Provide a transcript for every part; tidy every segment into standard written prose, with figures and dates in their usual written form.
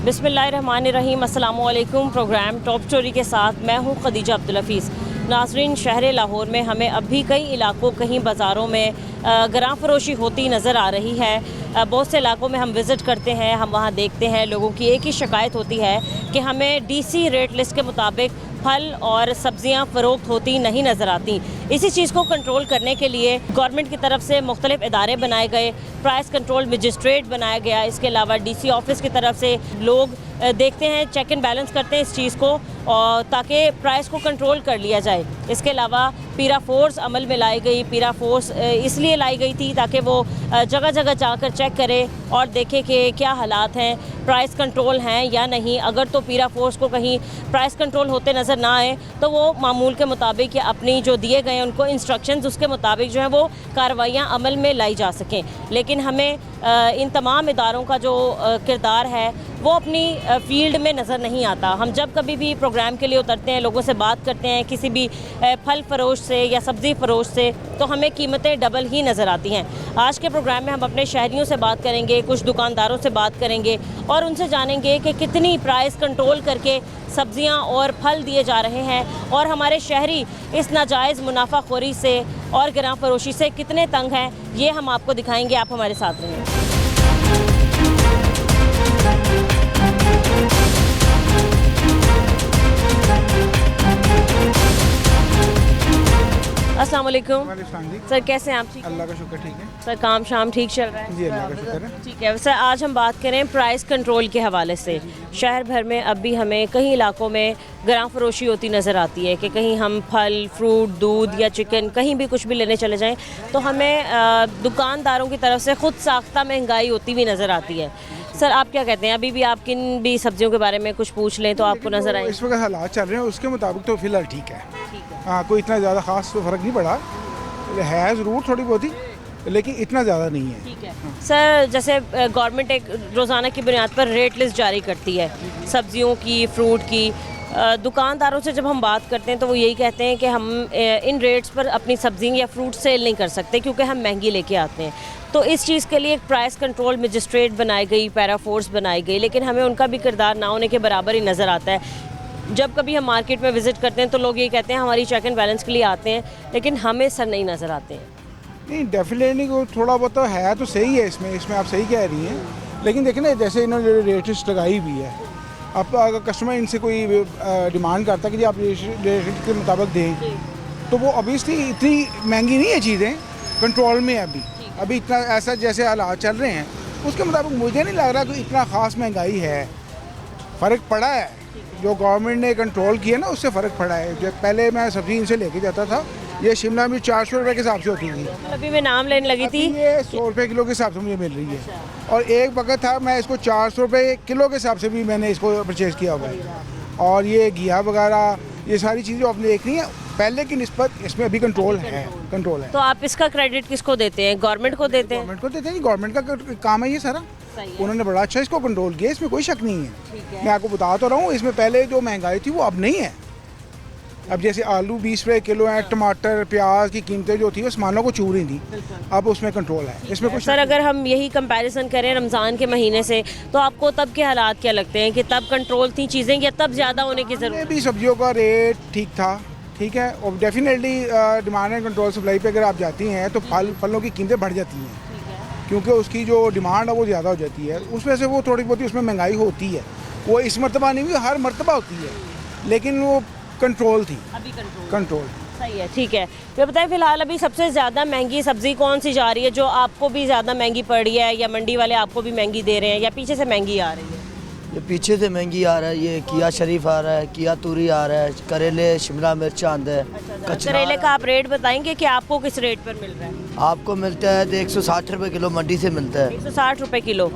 बिस्मिल्लाहिर्रहमानिर्रहीम, अस्सलामु अलैकुम। प्रोग्राम टॉप स्टोरी के साथ मैं हूँ खदीजा अब्दुल हफीज़। नाज़रीन, शहर लाहौर में हमें अब भी कई इलाकों, कहीं बाज़ारों में गरां फरोशी होती नज़र आ रही है। बहुत से इलाकों में हम विज़िट करते हैं, हम वहाँ देखते हैं लोगों की एक ही शिकायत होती है कि हमें डीसी रेट लिस्ट के मुताबिक फल और सब्ज़ियाँ फ़रोख्त होती नहीं नज़र आती। इसी चीज़ को कंट्रोल करने के लिए गवर्नमेंट की तरफ से मुख्तलिफ इदारे बनाए गए, प्राइस कंट्रोल मजिस्ट्रेट बनाया गया। इसके अलावा डीसी ऑफिस की तरफ से लोग देखते हैं, चेक एंड बैलेंस करते हैं इस चीज़ को, और ताकि प्राइस को कंट्रोल कर लिया जाए। इसके अलावा पीरा फोर्स अमल में लाई गई। पीरा फोर्स इसलिए लाई गई थी ताकि वो जगह जगह जाकर चेक करे और देखे कि क्या हालात हैं, प्राइस कंट्रोल हैं या नहीं। अगर तो पीरा फोर्स को कहीं प्राइस कंट्रोल होते नज़र ना आए तो वो मामूल के मुताबिक या अपनी जो दिए गए उनको इंस्ट्रक्शंस उसके मुताबिक जो है वो कार्रवाइयाँ अमल में लाई जा सकें। लेकिन हमें इन तमाम इदारों का जो किरदार है वो अपनी फील्ड में नज़र नहीं आता। हम जब कभी भी प्रोग्राम के लिए उतरते हैं, लोगों से बात करते हैं, किसी भी फल फरोश से या सब्ज़ी फरोश से, तो हमें कीमतें डबल ही नज़र आती हैं। आज के प्रोग्राम में हम अपने शहरियों से बात करेंगे, कुछ दुकानदारों से बात करेंगे और उनसे जानेंगे कि कितनी प्राइस कंट्रोल करके सब्ज़ियाँ और फल दिए जा रहे हैं और हमारे शहरी इस नाजायज़ मुनाफाखोरी से और गिरां फरोशी से कितने तंग हैं। ये हम आपको दिखाएंगे, आप हमारे साथ रहें। अस्सलाम वालेकुम सर, कैसे हैं आप? ठीक, अल्लाह का शुक्र, ठीक है सर। काम शाम ठीक चल रहा है? जी, अल्लाह का शुक्र है। ठीक है सर, आज हम बात करें प्राइस कंट्रोल के हवाले से। शहर भर में अब भी हमें कई इलाकों में गरां फरोशी होती नज़र आती है कि कहीं हम फल, फ्रूट, दूध या चिकन कहीं भी कुछ भी लेने चले जाएं तो हमें दुकानदारों की तरफ से खुद साख्ता महंगाई होती भी नज़र आती है। सर, आप क्या कहते हैं? अभी भी आप किन भी सब्जियों के बारे में कुछ पूछ लें तो आपको नज़र आए? इस वक्त हालात चल रहे हैं उसके मुताबिक तो फिलहाल ठीक है। हाँ, कोई इतना ज़्यादा ख़ास फ़र्क नहीं पड़ा है, ज़रूर थोड़ी बहुत ही, लेकिन इतना ज़्यादा नहीं है। ठीक है सर, जैसे गवर्नमेंट एक रोज़ाना की बुनियाद पर रेट लिस्ट जारी करती है सब्जियों की, फ्रूट की। दुकानदारों से जब हम बात करते हैं तो वो यही कहते हैं कि हम इन रेट्स पर अपनी सब्ज़ी या फ्रूट सेल नहीं कर सकते क्योंकि हम महंगी लेके आते हैं। तो इस चीज़ के लिए एक प्राइस कंट्रोल मजिस्ट्रेट बनाई गई, पैरा फोर्स बनाई गई, लेकिन हमें उनका भी किरदार ना होने के बराबर ही नज़र आता है। जब कभी हम मार्केट में विज़िट करते हैं तो लोग ये कहते हैं हमारी चेक एंड बैलेंस के लिए आते हैं, लेकिन हमें सर नहीं नज़र आते हैं। नहीं, डेफिनेटली को थोड़ा बहुत तो है, तो सही है इसमें आप सही कह रही हैं। लेकिन देखिए ना, जैसे इन्होंने रेट लिस्ट लगाई हुई है, अब अगर कस्टमर इनसे कोई डिमांड करता है कि जी आप रेट लिस्ट के मुताबिक दें, तो वो ऑब्वियसली इतनी महंगी नहीं है चीज़ें, कंट्रोल में है अभी इतना ऐसा जैसे हालात चल रहे हैं उसके मुताबिक मुझे नहीं लग रहा कि इतना ख़ास महंगाई है। फ़र्क पड़ा है, जो गवर्नमेंट ने कंट्रोल किया ना उससे फ़र्क पड़ा है। जब पहले मैं सब्ज़ी इनसे लेके जाता था, ये शिमला मिर्च 400 रुपये के हिसाब से होती थी, अभी मैं नाम लेने लगी थी, ये 100 रुपये किलो के हिसाब से मुझे मिल रही है। और एक वक्त था मैं इसको 400 रुपये किलो के हिसाब से भी मैंने इसको परचेज़ किया हुआ है। और ये घिया वगैरह, ये सारी चीज़ें आपने देखनी है, पहले की निस्बत इसमें अभी कंट्रोल है। तो आप इसका क्रेडिट किसको देते हैं? गवर्नमेंट को देते हैं? गवर्नमेंट को देते हैं, गवर्नमेंट का काम है ये सारा। उन्होंने बड़ा अच्छा इसको कंट्रोल किया, इसमें कोई शक नहीं है। मैं आपको बता तो रहा हूँ, इसमें पहले जो महंगाई थी वो अब नहीं है। अब जैसे आलू 20 रुपये किलो है, टमाटर, प्याज की कीमतें जो थी वो सामानों को छू रही थी, अब उसमें कंट्रोल है। इसमें कुछ सर, अगर हम यही कंपैरिजन करें रमज़ान के महीने से, तो आपको तब के हालात क्या लगते हैं कि तब कंट्रोल थी चीज़ें या तब ज़्यादा होने की ज़रूरत? भी सब्जियों का रेट ठीक था, ठीक है। और definitely demand and control supply पे अगर आप जाती हैं तो फलों की कीमतें बढ़ जाती हैं, क्योंकि उसकी जो डिमांड है वो ज़्यादा हो जाती है। उस वजह से वो थोड़ी बहुत उसमें महंगाई होती है। वो इस मरतबा नहीं हुई, हर मरतबा होती है, लेकिन वो कंट्रोल थी, अभी कंट्रोल सही है। ठीक है, ये बताएं फिलहाल अभी सबसे ज़्यादा महंगी सब्ज़ी कौन सी जा रही है, जो आपको भी ज़्यादा महंगी पड़ रही है, या मंडी वाले आपको भी महंगी दे रहे हैं, या पीछे से महंगी आ रही है? ये पीछे से महंगी आ रहा है। ये किया शरीफ आ रहा है, किया तूरी आ रहा है, करेले, शिमला मिर्च आंदा है। करेले का आप रेट बताएंगे कि आपको किस रेट पर मिल रहा है? आपको मिलता है तो 160 रुपये किलो मंडी से मिलता है। 160 रुपये किलो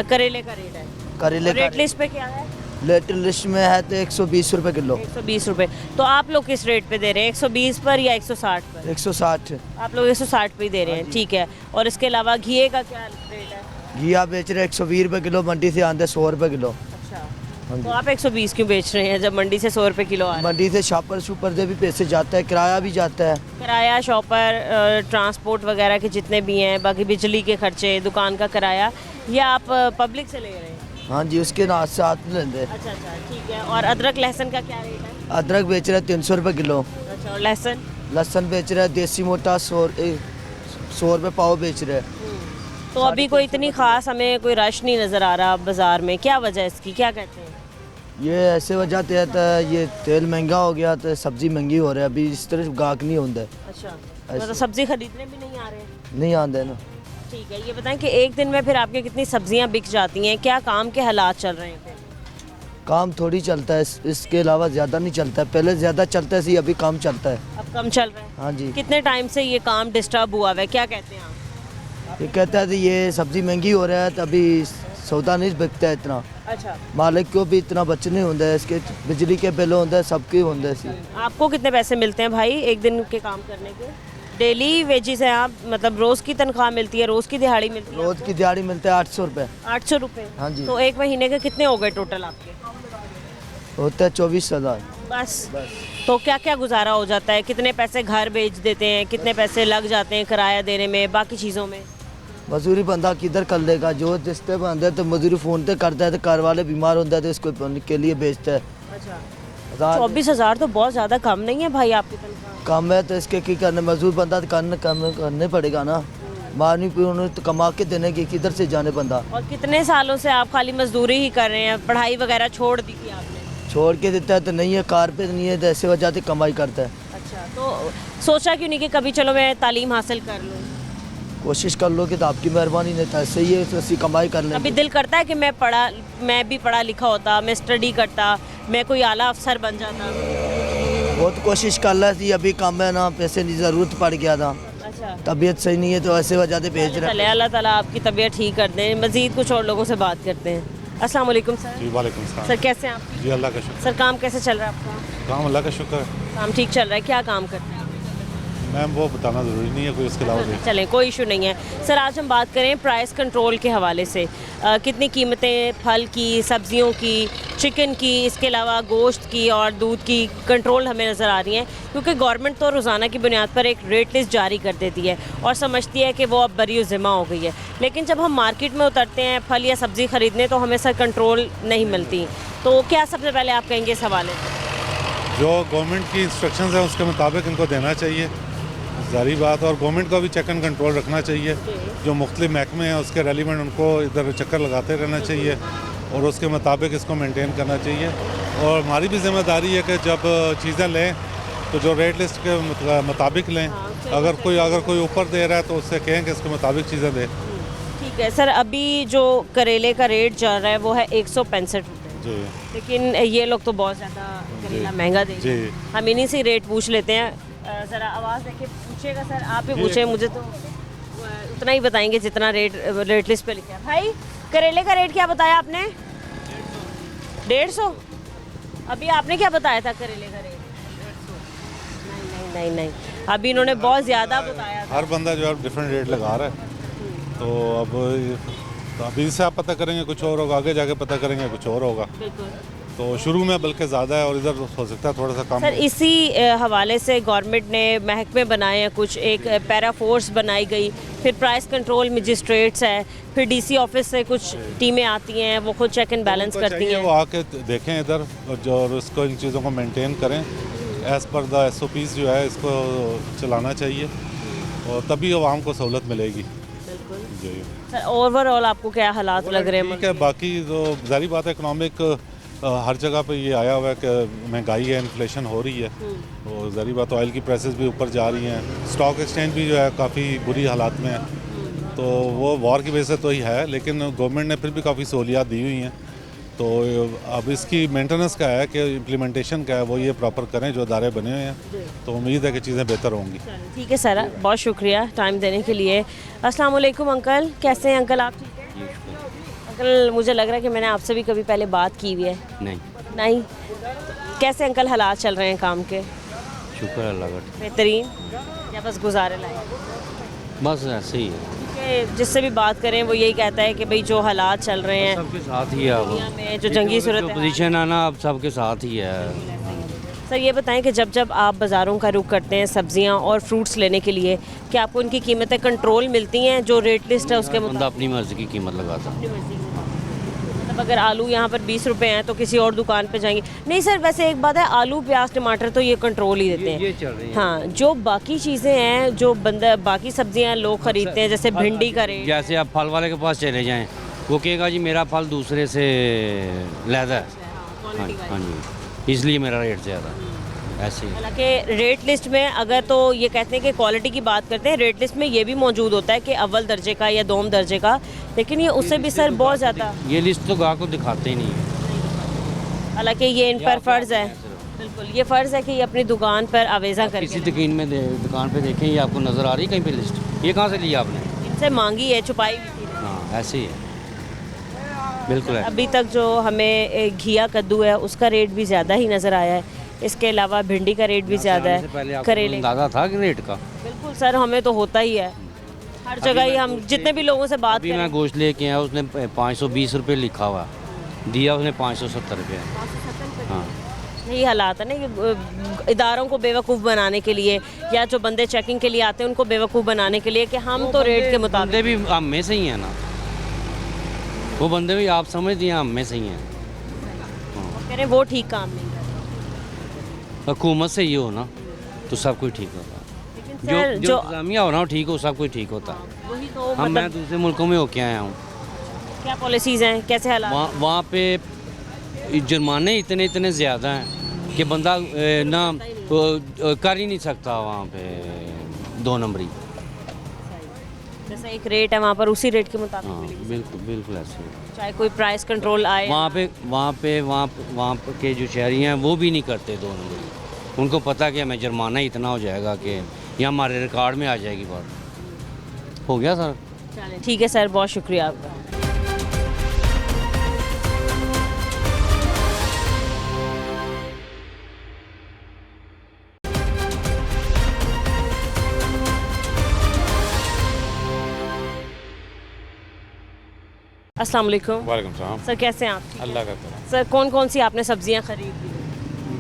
करेले का रेट है। करेले का रेट लिस्ट पे क्या है? रेट लिस्ट में है तो 120 रुपये किलो। 120 रुपये। तो आप लोग किस रेट पे दे रहे हैं? 120 पर या 160 पर? 160। आप लोग 160 पे ही दे रहे हैं, ठीक है। और इसके अलावा घिए का क्या रेट है? घिया बेच रहे 120 रुपये किलो, मंडी से आंदा है 100 रुपये किलो। अच्छा, तो आप 120 क्यों बेच रहे हैं जब मंडी से 100 रुपये किलो आ रहा है? मंडी से शॉपर शूपर से भी पैसे जाता है, किराया भी जाता है। किराया, शॉपर, ट्रांसपोर्ट वगैरह के जितने भी हैं, बाकी बिजली के खर्चे, दुकान का किराया, ये आप पब्लिक से ले रहे हैं? हाँ जी, उसके साथ में लेंगे। अच्छा अच्छा ठीक है। और अदरक लहसुन का क्या रेट है? अदरक बेच रहे हैं 300 रुपये किलो। अच्छा, और लहसुन? लहसुन बेच रहे हैं देसी मोटा 100 रुपये पाव बेच रहे हैं। तो अभी कोई इतनी खास हमें कोई रश नहीं नज़र आ रहा बाज़ार में, क्या वजह है इसकी, क्या कहते हैं? ये ऐसे वजह तहत ये तेल महंगा हो गया तो सब्जी महंगी हो रही है, अभी इस तरह गाहक नहीं होता है। अच्छा, मतलब सब्जी खरीदने भी नहीं आ रहे हैं? नहीं आते ना। ठीक है, ये बताएं कि एक दिन में फिर आपके कितनी सब्जियां बिक जाती हैं, क्या काम के हालात चल रहे हैं फिर? काम थोड़ी चलता है, इसके अलावा ज़्यादा नहीं चलता है। पहले ज़्यादा चलता है, अभी काम चलता है। अब कम चल रहा है? हाँ जी। कितने टाइम से ये काम डिस्टर्ब हुआ है, क्या कहते हैं आप? ये कहता है कि ये सब्जी महंगी हो रहा है तो अभी सौदा नहीं बिकता है इतना। अच्छा, मालिक को भी इतना बच नहीं होता है, इसके बिजली के बिल होता है, सबके होता है। आपको कितने पैसे मिलते हैं भाई एक दिन के काम करने के? डेली वेजेस हैं आप, मतलब रोज़ की तनख्वाह मिलती है, रोज़ की दिहाड़ी मिलती है? रोज़ की दिहाड़ी मिलता है 800 रुपये। 800 रुपये? हाँ जी। तो एक महीने के कितने हो गए टोटल आपके? होता है 24,000। बस। तो क्या क्या गुजारा हो जाता है, कितने पैसे घर बेच देते हैं, कितने पैसे लग जाते हैं किराया देने में, बाकी चीज़ों में? मजदूरी बंदा किधर कर लेगा, जो रिश्ते बंदा है तो मजदूरी फ़ोन पे करता है, तो घर वाले बीमार होता है तो इसको के लिए बेचता है। अच्छा, 24,000 तो बहुत ज़्यादा कम नहीं है भाई आपकी तनख्वाह? कम है तो इसके की करने, मजदूर बंदा तो करने पड़ेगा ना। मारनी पीनी तो कमा के देने की किधर से जाने बंदा। और कितने सालों से आप खाली मजदूरी ही कर रहे हैं, पढ़ाई वगैरह छोड़ दी थी आपने? छोड़ के देता है तो नहीं है, कार पे नहीं है तो ऐसे वजह से कमाई करता है। अच्छा, तो सोचा क्यों नहीं कि कभी चलो मैं तालीम हासिल कर लूँ? कोशिश कर लो कि तो आपकी मेहरबानी नहीं था, सही है तो ऐसी कमाई कर कभी लेंगे। दिल करता है कि मैं भी पढ़ा लिखा होता, मैं स्टडी करता, मैं कोई आला अफसर बन जाता? बहुत कोशिश कर रहा थी, अभी काम है ना, पैसे की ज़रूरत पड़ गया था, अच्छा, तबीयत सही नहीं है तो ऐसे वजह से भेज रहे हैं। चले अल्लाह ताला आपकी तबीयत ठीक कर दें। मज़ीद कुछ और लोगों से बात करते हैं। अस्सलाम वालेकुम सर। जी वालेकुम सलाम। सर कैसे हैं आप? जी अल्लाह का शुक्र। सर काम कैसे चल रहा है आपका? काम अल्लाह का शुक्र है। काम ठीक चल रहा है, क्या काम करते हैं? मैम वो बताना ज़रूरी नहीं है, कोई उसके अलावा भी। चलें, कोई इशू नहीं है। सर आज हम बात करें प्राइस कंट्रोल के हवाले से, कितनी कीमतें फल की, सब्जियों की, चिकन की, इसके अलावा गोश्त की और दूध की कंट्रोल हमें नज़र आ रही हैं, क्योंकि गवर्नमेंट तो रोज़ाना की बुनियाद पर एक रेट लिस्ट जारी कर देती है और समझती है कि वो अब बरी ज़िम्मा हो गई है। लेकिन जब हम मार्केट में उतरते हैं फल या सब्ज़ी ख़रीदने तो हमें सर कंट्रोल नहीं मिलती। तो क्या सबसे पहले आप कहेंगे इस हवाले से? जो गवर्नमेंट की इंस्ट्रक्शंस हैं उसके मुताबिक इनको देना चाहिए, जारी बात। और गवर्नमेंट को भी चेक एंड कंट्रोल रखना चाहिए। जो मुख्तलिफ महकमे हैं उसके रेलिवेंट उनको इधर चक्कर लगाते रहना चाहिए और उसके मुताबिक इसको मेंटेन करना चाहिए। और हमारी भी जिम्मेदारी है कि जब चीज़ें लें तो जो रेट लिस्ट के मुताबिक लें। अगर कोई ऊपर दे रहा है तो उससे कहें कि इसके मुताबिक चीज़ें दें। ठीक है सर, अभी जो करेले का रेट चल रहा है वो है 165 रुपये। जी, लेकिन ये लोग तो बहुत ज़्यादा करेला महंगा दे रहे हैं। हम इन्हीं से रेट पूछ लेते हैं। ज़रा आवाज़ देखिए, पूछिएगा सर, आप ही पूछे, मुझे तो उतना ही बताएंगे जितना रेट लिस्ट पे लिखा है। भाई करेले का रेट क्या बताया आपने? 150। अभी आपने क्या बताया था करेले का रेट? नहीं नहीं नहीं, अभी इन्होंने बहुत ज़्यादा बताया था। हर बंदा जो है डिफरेंट रेट लगा रहा है। तो अभी से आप पता करेंगे कुछ और होगा, आगे जाके पता करेंगे कुछ और होगा। बिल्कुल। तो शुरू में बल्कि ज़्यादा है और इधर हो सकता है थोड़ा सा कम। सर इसी हवाले से गवर्नमेंट ने महकमे बनाए हैं कुछ, एक पैरा फोर्स बनाई गई, फिर प्राइस कंट्रोल मजिस्ट्रेट्स है, फिर डीसी ऑफिस से कुछ टीमें आती हैं, वो खुद चेक एंड बैलेंस करती हैं। वो आके देखें इधर और इसको इन चीज़ों को मेंटेन करें एज़ पर द SOPs जो है इसको चलाना चाहिए और तभी आवाम को सहूलत मिलेगी। बिल्कुल। जी सर ओवरऑल आपको क्या हालात लग रहे हैं? ठीक है, बाकी तो जारी बात है इकनॉमिक हर जगह पे ये आया हुआ है कि महंगाई है, इन्फ्लेशन हो रही है। और जारी बात ऑयल की प्राइसेस भी ऊपर जा रही हैं, स्टॉक एक्सचेंज भी जो है काफ़ी बुरी हालात में है। तो वो वॉर की वजह से तो ही है, लेकिन गवर्नमेंट ने फिर भी काफ़ी सहूलियात दी हुई हैं। तो अब इसकी मेंटेनेंस का है कि इम्प्लीमेंटेशन का है, वो ये प्रॉपर करें जो अदारे बने हुए हैं। तो उम्मीद है कि चीज़ें बेहतर होंगी। ठीक है सर, बहुत शुक्रिया टाइम देने के लिए। अस्सलाम वालेकुम अंकल, कैसे हैं अंकल आप? ठीक है अंकल, मुझे लग रहा है कि मैंने आपसे भी कभी पहले बात की हुई है। नहीं। कैसे अंकल हालात चल रहे हैं काम के? शुक्र अल्लाह का। बेहतरीन या बस गुजारे लायक? बस ऐसे ही है, जिससे भी बात करें वो यही कहता है कि भाई जो हालात चल रहे हैं सबके साथ ही है। दुनिया में, जो जंगी सूरत पोजीशन है ना, अब सबके साथ ही है। सर ये बताएं कि जब आप बाज़ारों का रुख करते हैं सब्जियां और फ्रूट्स लेने के लिए, क्या आपको इनकी कीमतें कंट्रोल मिलती हैं जो रेट लिस्ट है उसके बंदा मुताबिक? अपनी मर्ज़ी की कीमत लगाता है। अब अगर आलू यहाँ पर 20 रुपए हैं तो किसी और दुकान पे जाएंगे। नहीं सर, वैसे एक बात है, आलू प्याज टमाटर तो ये कंट्रोल ही देते हैं। ये चल रही है। हाँ, जो बाकी चीज़ें हैं, जो बंदा बाकी सब्जियां लोग खरीदते हैं, जैसे भिंडी का रेट। जैसे आप फल वाले के पास चले जाएं, वो कहेगा जी मेरा फल दूसरे से लहदा है। हाँ जी, इसलिए मेरा रेट ज़्यादा है। ऐसे ही हालांकि रेट लिस्ट में अगर तो ये कहते हैं कि क्वालिटी की बात करते हैं, रेट लिस्ट में ये भी मौजूद होता है कि अव्वल दर्जे का या दोम दर्जे का, लेकिन ये उससे भी सर बहुत ज़्यादा। ये लिस्ट तो गाहक को दिखाते ही नहीं है। हालांकि ये इन पर फ़र्ज़ है, बिल्कुल ये फ़र्ज़ है कि ये अपनी दुकान पर आवेज़ा किसी करके दुकान पे देखें, ये आपको नज़र आ रही है कहीं पे लिस्ट? ये कहाँ से लिया आपने? इनसे मांगी है, छुपाई भी थी। हाँ, ऐसे ही है, बिल्कुल है। अभी तक जो हमें घिया कद्दू है उसका रेट भी ज़्यादा ही नज़र आया है। इसके अलावा भिंडी का रेट भी ज़्यादा आने से पहले है, आपको करेले। अंदाजा था कि रेट का? बिल्कुल सर, हमें तो होता ही है, हर जगह ही हम जितने भी लोगों से बात अभी मैं करें। गोश्त लेके आया, उसने 520 रुपये लिखा हुआ, दिया उसने 570 रुपये। हाँ, यही हालात है ना कि इदारों को बेवकूफ़ बनाने के लिए, या जो बंदे चेकिंग के लिए आते हैं उनको बेवकूफ़ बनाने के लिए कि हम तो रेट के मुताबिक। बंदे भी हम में से ही हैं ना, वो बंदे भी आप समझती हैं हम में से ही हैं। कह रहे हैं वो ठीक काम नहीं कर रहे। हुकूमत से ये हो ना तो सब कुछ ठीक होता है। लेकिन जो सर जो इंतजामिया हो ना ठीक हो, सब कुछ ठीक होता है। वही तो हम मैं मतलब दूसरे मुल्कों में होके आया हूँ, क्या पॉलिसीज़ हैं, कैसे हालात हैं? वहाँ पे जुर्माने इतने ज़्यादा हैं कि बंदा ना कर ही नहीं सकता वहाँ पे 2 नंबरी। जैसे एक रेट है वहाँ पर, उसी रेट के मुताबिक हाँ, मिलेगी। बिल्कुल ऐसे ही। चाहे कोई प्राइस कंट्रोल आए। वहाँ पे के जो शहरी हैं वो भी नहीं करते 2 नंबरी। उनको पता कि हमें जुर्माना इतना हो जाएगा कि ये हमारे रिकॉर्ड में आ जाएगी बात। हो गया सर? चलें, ठीक है सर, बहुत शुक्रिया आपका। अस्सलाम वालेकुम। वालेकुम सलाम। सर कैसे हैं आप? ठीक है। अल्लाह का करम। सर कौन कौन सी आपने सब्जियां खरीद ली?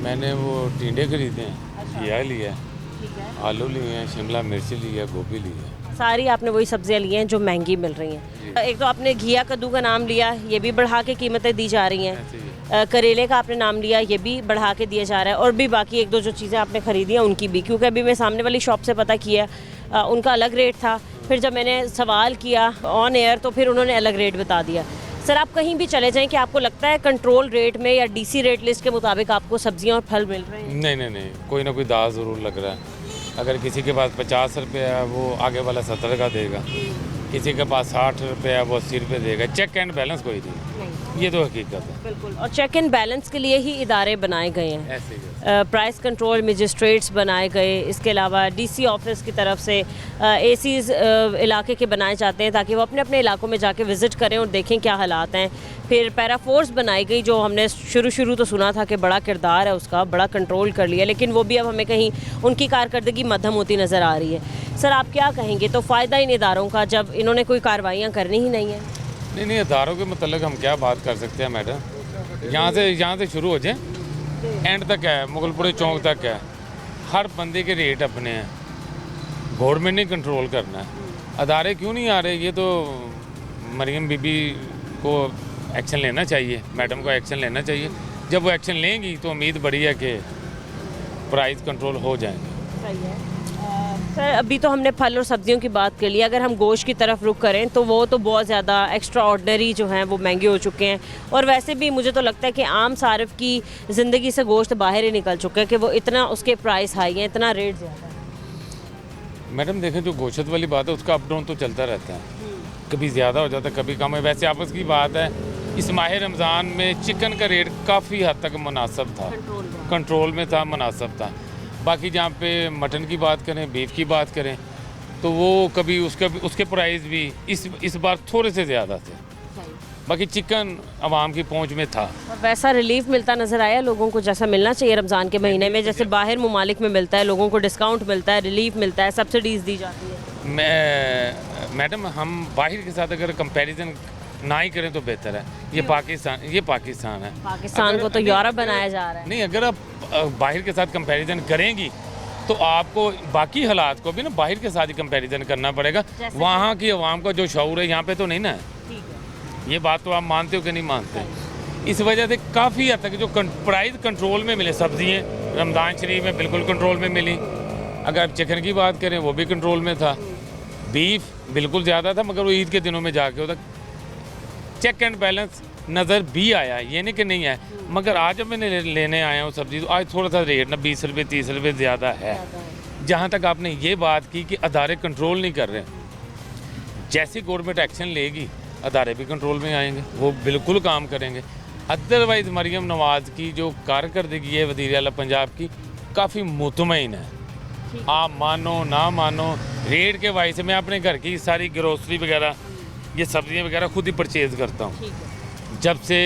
मैंने वो टिंडे खरीदे हैं, घिया लिया है, ठीक है। आलू लिए हैं, शिमला मिर्च ली है, गोभी ली है। सारी आपने वही सब्जियां ली हैं जो महंगी मिल रही हैं। एक तो आपने घिया कद्दू का नाम लिया, ये भी बढ़ा के कीमतें दी जा रही हैं। ऐसे ही करेले का आपने नाम लिया, ये भी बढ़ा के दिया जा रहा है। और भी बाकी एक दो जो चीज़ें आपने खरीदी हैं उनकी भी, क्योंकि अभी मैं सामने वाली शॉप से पता किया, उनका अलग रेट था। फिर जब मैंने सवाल किया ऑन एयर तो फिर उन्होंने अलग रेट बता दिया। सर आप कहीं भी चले जाएं कि आपको लगता है कंट्रोल रेट में या डीसी रेट लिस्ट के मुताबिक आपको सब्जियां और फल मिल रहे हैं? नहीं, कोई ना कोई दाव ज़रूर लग रहा है। अगर किसी के पास 50 रुपये है वो आगे वाला 70 का देगा, किसी के पास 60 रुपये है वो 80 रुपये देगा। चेक एंड बैलेंस कोई नहीं, ये तो हकीकत है। बिल्कुल, और चेक एंड बैलेंस के लिए ही इदारे बनाए गए हैं। ऐसे ही प्राइस कंट्रोल मजिस्ट्रेट्स बनाए गए, इसके अलावा डीसी ऑफिस की तरफ से एसीज़ इलाके के बनाए जाते हैं ताकि वो अपने अपने इलाकों में जाके विज़िट करें और देखें क्या हालात हैं। फिर पैरा फोर्स बनाई गई, जो हमने शुरू तो सुना था कि बड़ा किरदार है उसका, बड़ा कंट्रोल कर लिया, लेकिन वो भी अब हमें कहीं उनकी कारकर्दगी मध्यम होती नज़र आ रही है। सर आप क्या कहेंगे, तो फ़ायदा इन इदारों का जब इन्होंने कोई कार्रवाइयाँ करनी ही नहीं है? नहीं, इदारों के मतलब हम क्या बात कर सकते हैं मैडम। यहाँ से शुरू हो जाए, एंड तक है, मुगलपुरे चौक तक है, हर बंदे के रेट अपने हैं। गवर्नमेंट ने कंट्रोल करना है, अदारे क्यों नहीं आ रहे? ये तो मरियम बीबी को एक्शन लेना चाहिए, मैडम को एक्शन लेना चाहिए। जब वो एक्शन लेंगी तो उम्मीद बड़ी है कि प्राइस कंट्रोल हो जाएंगे। सही है। सर अभी तो हमने फल और सब्जियों की बात कर ली, अगर हम गोश्त की तरफ रुख करें तो वो तो बहुत ज़्यादा एक्स्ट्रा ऑर्डनरी जो हैं वो महंगे हो चुके हैं। और वैसे भी मुझे तो लगता है कि आम सारिफ की ज़िंदगी से गोश्त बाहर ही निकल चुका है कि वो इतना उसके प्राइस हाई हैं, इतना रेट ज़्यादा है। मैडम देखें, जो गोश्त वाली बात है उसका अप डाउन तो चलता रहता है, कभी ज़्यादा हो जाता है कभी कम है। वैसे आपस की बात है, इस माह रमज़ान में चिकन का रेट काफ़ी हद तक मुनासिब था, कंट्रोल में था, मुनासिब था। बाकी जहाँ पे मटन की बात करें, बीफ की बात करें, तो वो कभी उसके प्राइस भी इस बार थोड़े से ज़्यादा थे। बाकी चिकन आवाम की पहुंच में था। और वैसा रिलीफ मिलता नज़र आया लोगों को जैसा मिलना चाहिए रमज़ान के महीने में, जैसे बाहर ममालिक में मिलता है, लोगों को डिस्काउंट मिलता है, रिलीफ मिलता है, सब्सिडीज़ दी जाती है। मैडम हम बाहर के साथ अगर कंपैरिजन ना ही करें तो बेहतर है। ये पाकिस्तान है। पाकिस्तान को तो यूरोप बनाया जा रहा है। नहीं, अगर आप बाहर के साथ कंपैरिजन करेंगी तो आपको बाकी हालात को भी ना बाहर के साथ ही कंपैरिजन करना पड़ेगा। वहाँ की आवाम का जो शऊर है यहाँ पे तो नहीं ना है। ये बात तो आप मानते हो कि नहीं मानते? इस वजह से काफ़ी हद तक जो प्राइस कंट्रोल में मिले, सब्जियाँ रमज़ान शरीफ में बिल्कुल कंट्रोल में मिली। अगर आप चिकन की बात करें वो भी कंट्रोल में था, बीफ बिल्कुल ज़्यादा था, मगर वो ईद के दिनों में जाके होता चेक एंड बैलेंस नज़र भी आया, ये नहीं कि नहीं है। मगर आज जब मैंने लेने आया हूँ सब्ज़ी, तो आज थोड़ा सा रेट ना 20 रुपये 30 रुपये ज़्यादा है। जहाँ तक आपने ये बात की कि अदारे कंट्रोल नहीं कर रहे, जैसी गवर्नमेंट एक्शन लेगी अदारे भी कंट्रोल में आएंगे, वो बिल्कुल काम करेंगे। अदरवाइज़ मरीम नवाज़ की जो कारकर्दगी है वज़ीर आला पंजाब की, काफ़ी मुतमईन है। आप मानो ना मानो, रेट के वाइज से मैं अपने घर की सारी ग्रोसरी वगैरह, ये सब्ज़ियाँ वगैरह खुद ही परचेज़ करता हूँ। जब से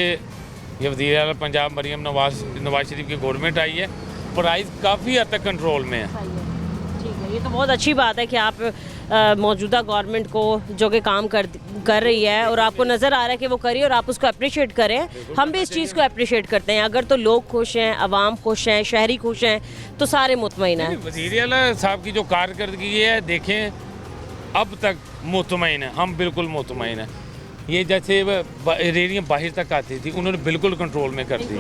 ये वज़ीर आला पंजाब मरीम नवाज शरीफ की गवर्नमेंट आई है, प्राइस काफ़ी हद तक कंट्रोल में है। ठीक है, ये तो बहुत अच्छी बात है कि आप मौजूदा गवर्नमेंट को जो कि काम कर रही है और आपको नज़र आ रहा है कि वो करिए और आप उसको अप्रिशिएट करें। हम भी इस चीज़ को अप्रिशिएट करते हैं। अगर तो लोग खुश हैं, आवाम खुश हैं, शहरी खुश हैं, तो सारे मुतमईन हैं। वज़ीर आला साहब की जो कारकर्दगी है, देखें अब तक मुतमईन है, हम बिल्कुल मुतमईन हैं। ये जैसे रेहड़ियाँ बाहर तक आती थी, उन्होंने बिल्कुल कंट्रोल में कर दी,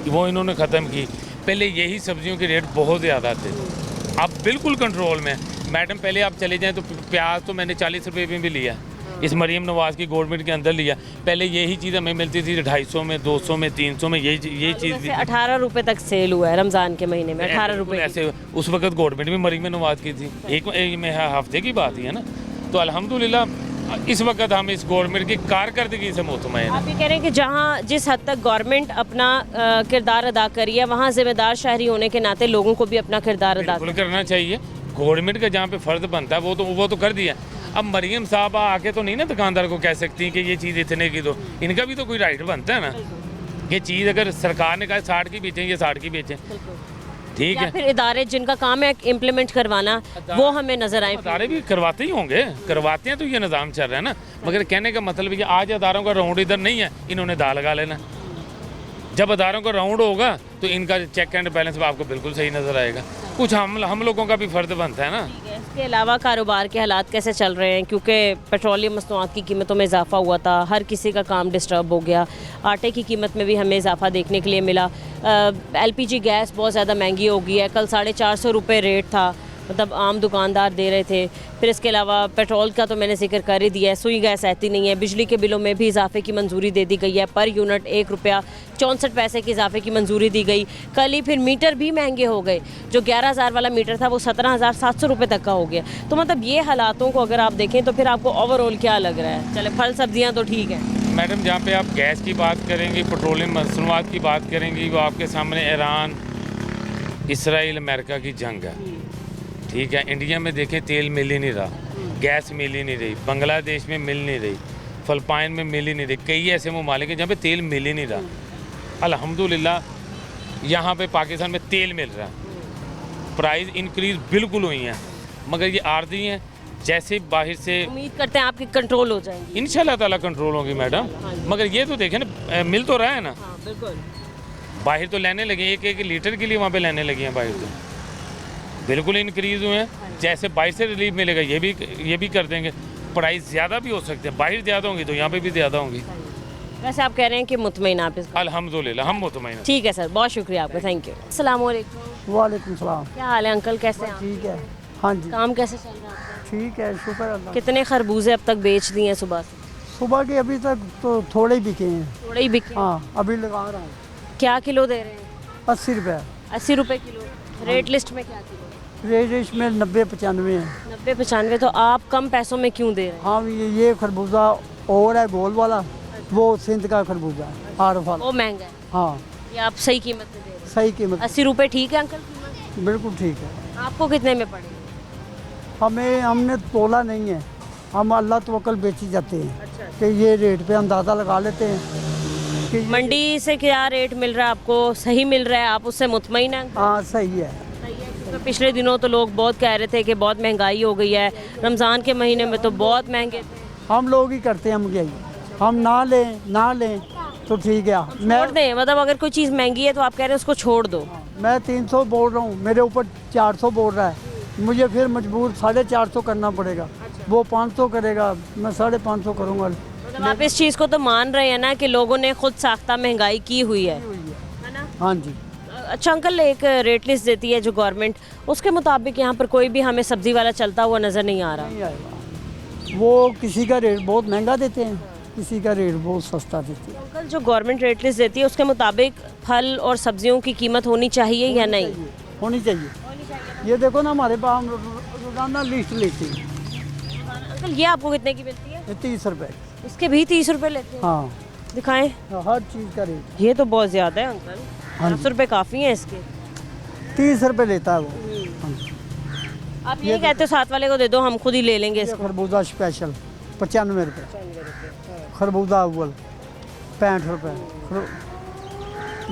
वो इन्होंने ख़त्म की। पहले यही सब्जियों के रेट बहुत ज़्यादा थे, अब बिल्कुल कंट्रोल में। मैडम पहले आप चले जाएं तो प्याज तो मैंने 40 रुपये में भी लिया, इस मरीम नवाज़ की गवर्नमेंट के अंदर लिया। पहले यही चीज़ हमें मिलती थी 250 में, 200 में, 300 में, यही चीज़ 18 रुपये तक सेल हुआ है रमज़ान के महीने में। 18 रुपये ऐसे उस वक्त गवर्नमेंट भी मरीम नवाज़ की थी, एक हफ्ते की बात ही है ना। तो अल्हम्दुलिल्लाह इस वक्त हम इस गवर्नमेंट की कारकर्दगी से मुतमईन हैं। आप ये कह रहे हैं कि जहाँ जिस हद तक गवर्नमेंट अपना किरदार अदा करी है, वहाँ जिम्मेदार शहरी होने के नाते लोगों को भी अपना किरदार अदा करना चाहिए। गवर्नमेंट का जहाँ पे फ़र्ज बनता है वो तो कर दिया। अब मरीम साहब आके तो नहीं ना दुकानदार को कह सकती कि ये चीज़ इतने की दो, इनका भी तो कोई राइट बनता है ना। ये चीज़ अगर सरकार ने कहा 60 की बेचें, ये 60 की बेचें, ठीक है। फिर इदारे जिनका काम है इम्प्लीमेंट करवाना, वो हमें नजर आए। इदारे भी करवाते ही होंगे, करवाते हैं तो ये निज़ाम चल रहा है ना। मगर कहने का मतलब है आज अदारों का राउंड इधर नहीं है, इन्होंने दाल लगा लेना। जब अदारों का राउंड होगा तो इनका चेक एंड बैलेंस आपको बिल्कुल सही नज़र आएगा। कुछ हम लोगों का भी फ़र्ज बनता है ना। इसके अलावा कारोबार के हालात कैसे चल रहे हैं? क्योंकि पेट्रोलियम मसनूआत की कीमतों में इजाफा हुआ था, हर किसी का काम डिस्टर्ब हो गया। आटे की कीमत में भी हमें इजाफा देखने के लिए मिला। LPG गैस बहुत ज़्यादा महंगी हो गई है, कल 450 रुपये रेट था, मतलब आम दुकानदार दे रहे थे। फिर इसके अलावा पेट्रोल का तो मैंने जिक्र कर ही दिया है, सुई गैस रहती नहीं है। बिजली के बिलों में भी इजाफे की मंजूरी दे दी गई है, पर यूनिट 1 रुपया 64 पैसे के इजाफे की मंजूरी दी गई। कल ही फिर मीटर भी महंगे हो गए, जो 11,000 वाला मीटर था वो 17,700 रुपये तक का हो गया। तो मतलब ये हालातों को अगर आप देखें तो फिर आपको ओवरऑल क्या लग रहा है? चले फल सब्जियाँ तो ठीक है मैडम, जहाँ पे आप गैस की बात करेंगी, पेट्रोलियम मसनूआत की बात करेंगी, वो आपके सामने ईरान, इसराइल, अमेरिका की जंग है, ठीक है। इंडिया में देखें तेल मिल ही नहीं रहा, गैस मिल ही नहीं रही, बांग्लादेश में मिल नहीं रही, फ़िलिपाइन में मिल ही नहीं रही, कई ऐसे ममालिक हैं जहाँ पे तेल मिल ही नहीं रहा। अल्हम्दुलिल्लाह यहाँ पे पाकिस्तान में तेल मिल रहा है। प्राइस इंक्रीज़ बिल्कुल हुई हैं, मगर ये आर्जी हैं। जैसे बाहर से उम्मीद करते हैं आपकी कंट्रोल हो जाएंगी, इंशाल्लाह ताला कंट्रोल होगी मैडम। मगर ये तो देखें ना, मिल तो रहा है ना। बिल्कुल बाहर तो लेने लगे, एक लीटर के लिए वहाँ पे लेने लगी हैं बाहर तो बिल्कुल इंक्रीज़ हुए हैं। जैसे बाहर से रिलीफ मिलेगा ये भी कर देंगे। प्राइस ज़्यादा भी हो सकते हैं, बाहर ज़्यादा होंगी तो यहाँ पे भी ज़्यादा होंगी। वैसे आप कह रहे हैं कि मुतमईन आप इस? अल्हम्दुलिल्लाह हम मुतमईन हैं। ठीक है सर, बहुत शुक्रिया आपका, थैंक यू। अस्सलाम वालेकुम। वालेकुम सलाम। क्या हाल है अंकल, कैसे हैं आप? ठीक है, हाँ जी काम कैसे चल रहा है आपका? ठीक है, शुक्र अल्लाह। कितने खरबूजे अब तक बेच दिए हैं सुबह से? सुबह के अभी तक तो थोड़े ही बिके हैं। थोड़े ही बिके? हाँ, अभी लगा रहा हूँ। क्या किलो दे रहे हैं? 80 रुपये। 80 रुपये किलो। रेट लिस्ट में क्या किलो? रेट इसमें 90-95 है। 90-95। तो आप कम पैसों में क्यों दे रहे हैं? हाँ, ये खरबूजा और है गोल वाला, वो सिंध का खरबूजा है, आरफ वाला। वो महंगा है, हाँ ये आप सही कीमत में दे रहे हैं? सही कीमत। 80 रुपये ठीक है अंकल कीमत? बिल्कुल ठीक है। आपको कितने में पड़ेगा? हमने तोला नहीं है, हम अल्लाह तवक्कल बेची जाते हैं कि ये रेट पे अंदाज़ा लगा लेते हैं कि मंडी से क्या रेट मिल रहा है आपको? सही मिल रहा है, आप उससे मुतमईन हैं? हाँ सही है। तो पिछले दिनों तो लोग बहुत कह रहे थे कि बहुत महंगाई हो गई है, रमज़ान के महीने में तो बहुत महंगे थे। हम लोग ही करते हैं महंगाई, हम ना लें तो ठीक है। छोड़ दें, मतलब अगर कोई चीज़ महंगी है तो आप कह रहे हैं उसको छोड़ दो। मैं 300 बोल रहा हूँ, मेरे ऊपर 400 बोल रहा है, मुझे फिर मजबूर 450 करना पड़ेगा। वो 500 करेगा, मैं 550 करूँगा, मतलब आप इस चीज़ को तो मान रहे हैं ना कि लोगों ने खुद साख्ता महंगाई की हुई है ना? हाँ जी। अच्छा अंकल, एक रेट लिस्ट देती है जो गवर्नमेंट, उसके मुताबिक यहाँ पर कोई भी हमें सब्जी वाला चलता हुआ नज़र नहीं आ रहा। नहीं आएगा, वो किसी का रेट बहुत महंगा देते हैं, किसी का रेट बहुत सस्ता देते हैं। अंकल, जो गवर्नमेंट रेट लिस्ट देती है उसके मुताबिक फल और सब्जियों की कीमत होनी चाहिए या नहीं? होनी चाहिए। ये देखो ना, हमारे पास हम रोजाना लिस्ट लेते हैं। अंकल, ये आपको कितने की मिलती है? 30 रुपए। इसके भी 30 रुपए लेते हैं? हाँ, दिखाएं। हर चीज़ का रेट। ये तो बहुत ज़्यादा है अंकल, 10 रुपए काफ़ी हैं इसके। 30 रुपए लेता है वो। हाँ जी। आप ये कहते हो साथ वाले को दे दो, हम खुद ही ले लेंगे ये इसको। खरबूजा स्पेशल 95 रुपये, खरबूजा अव्वल 65 रुपये,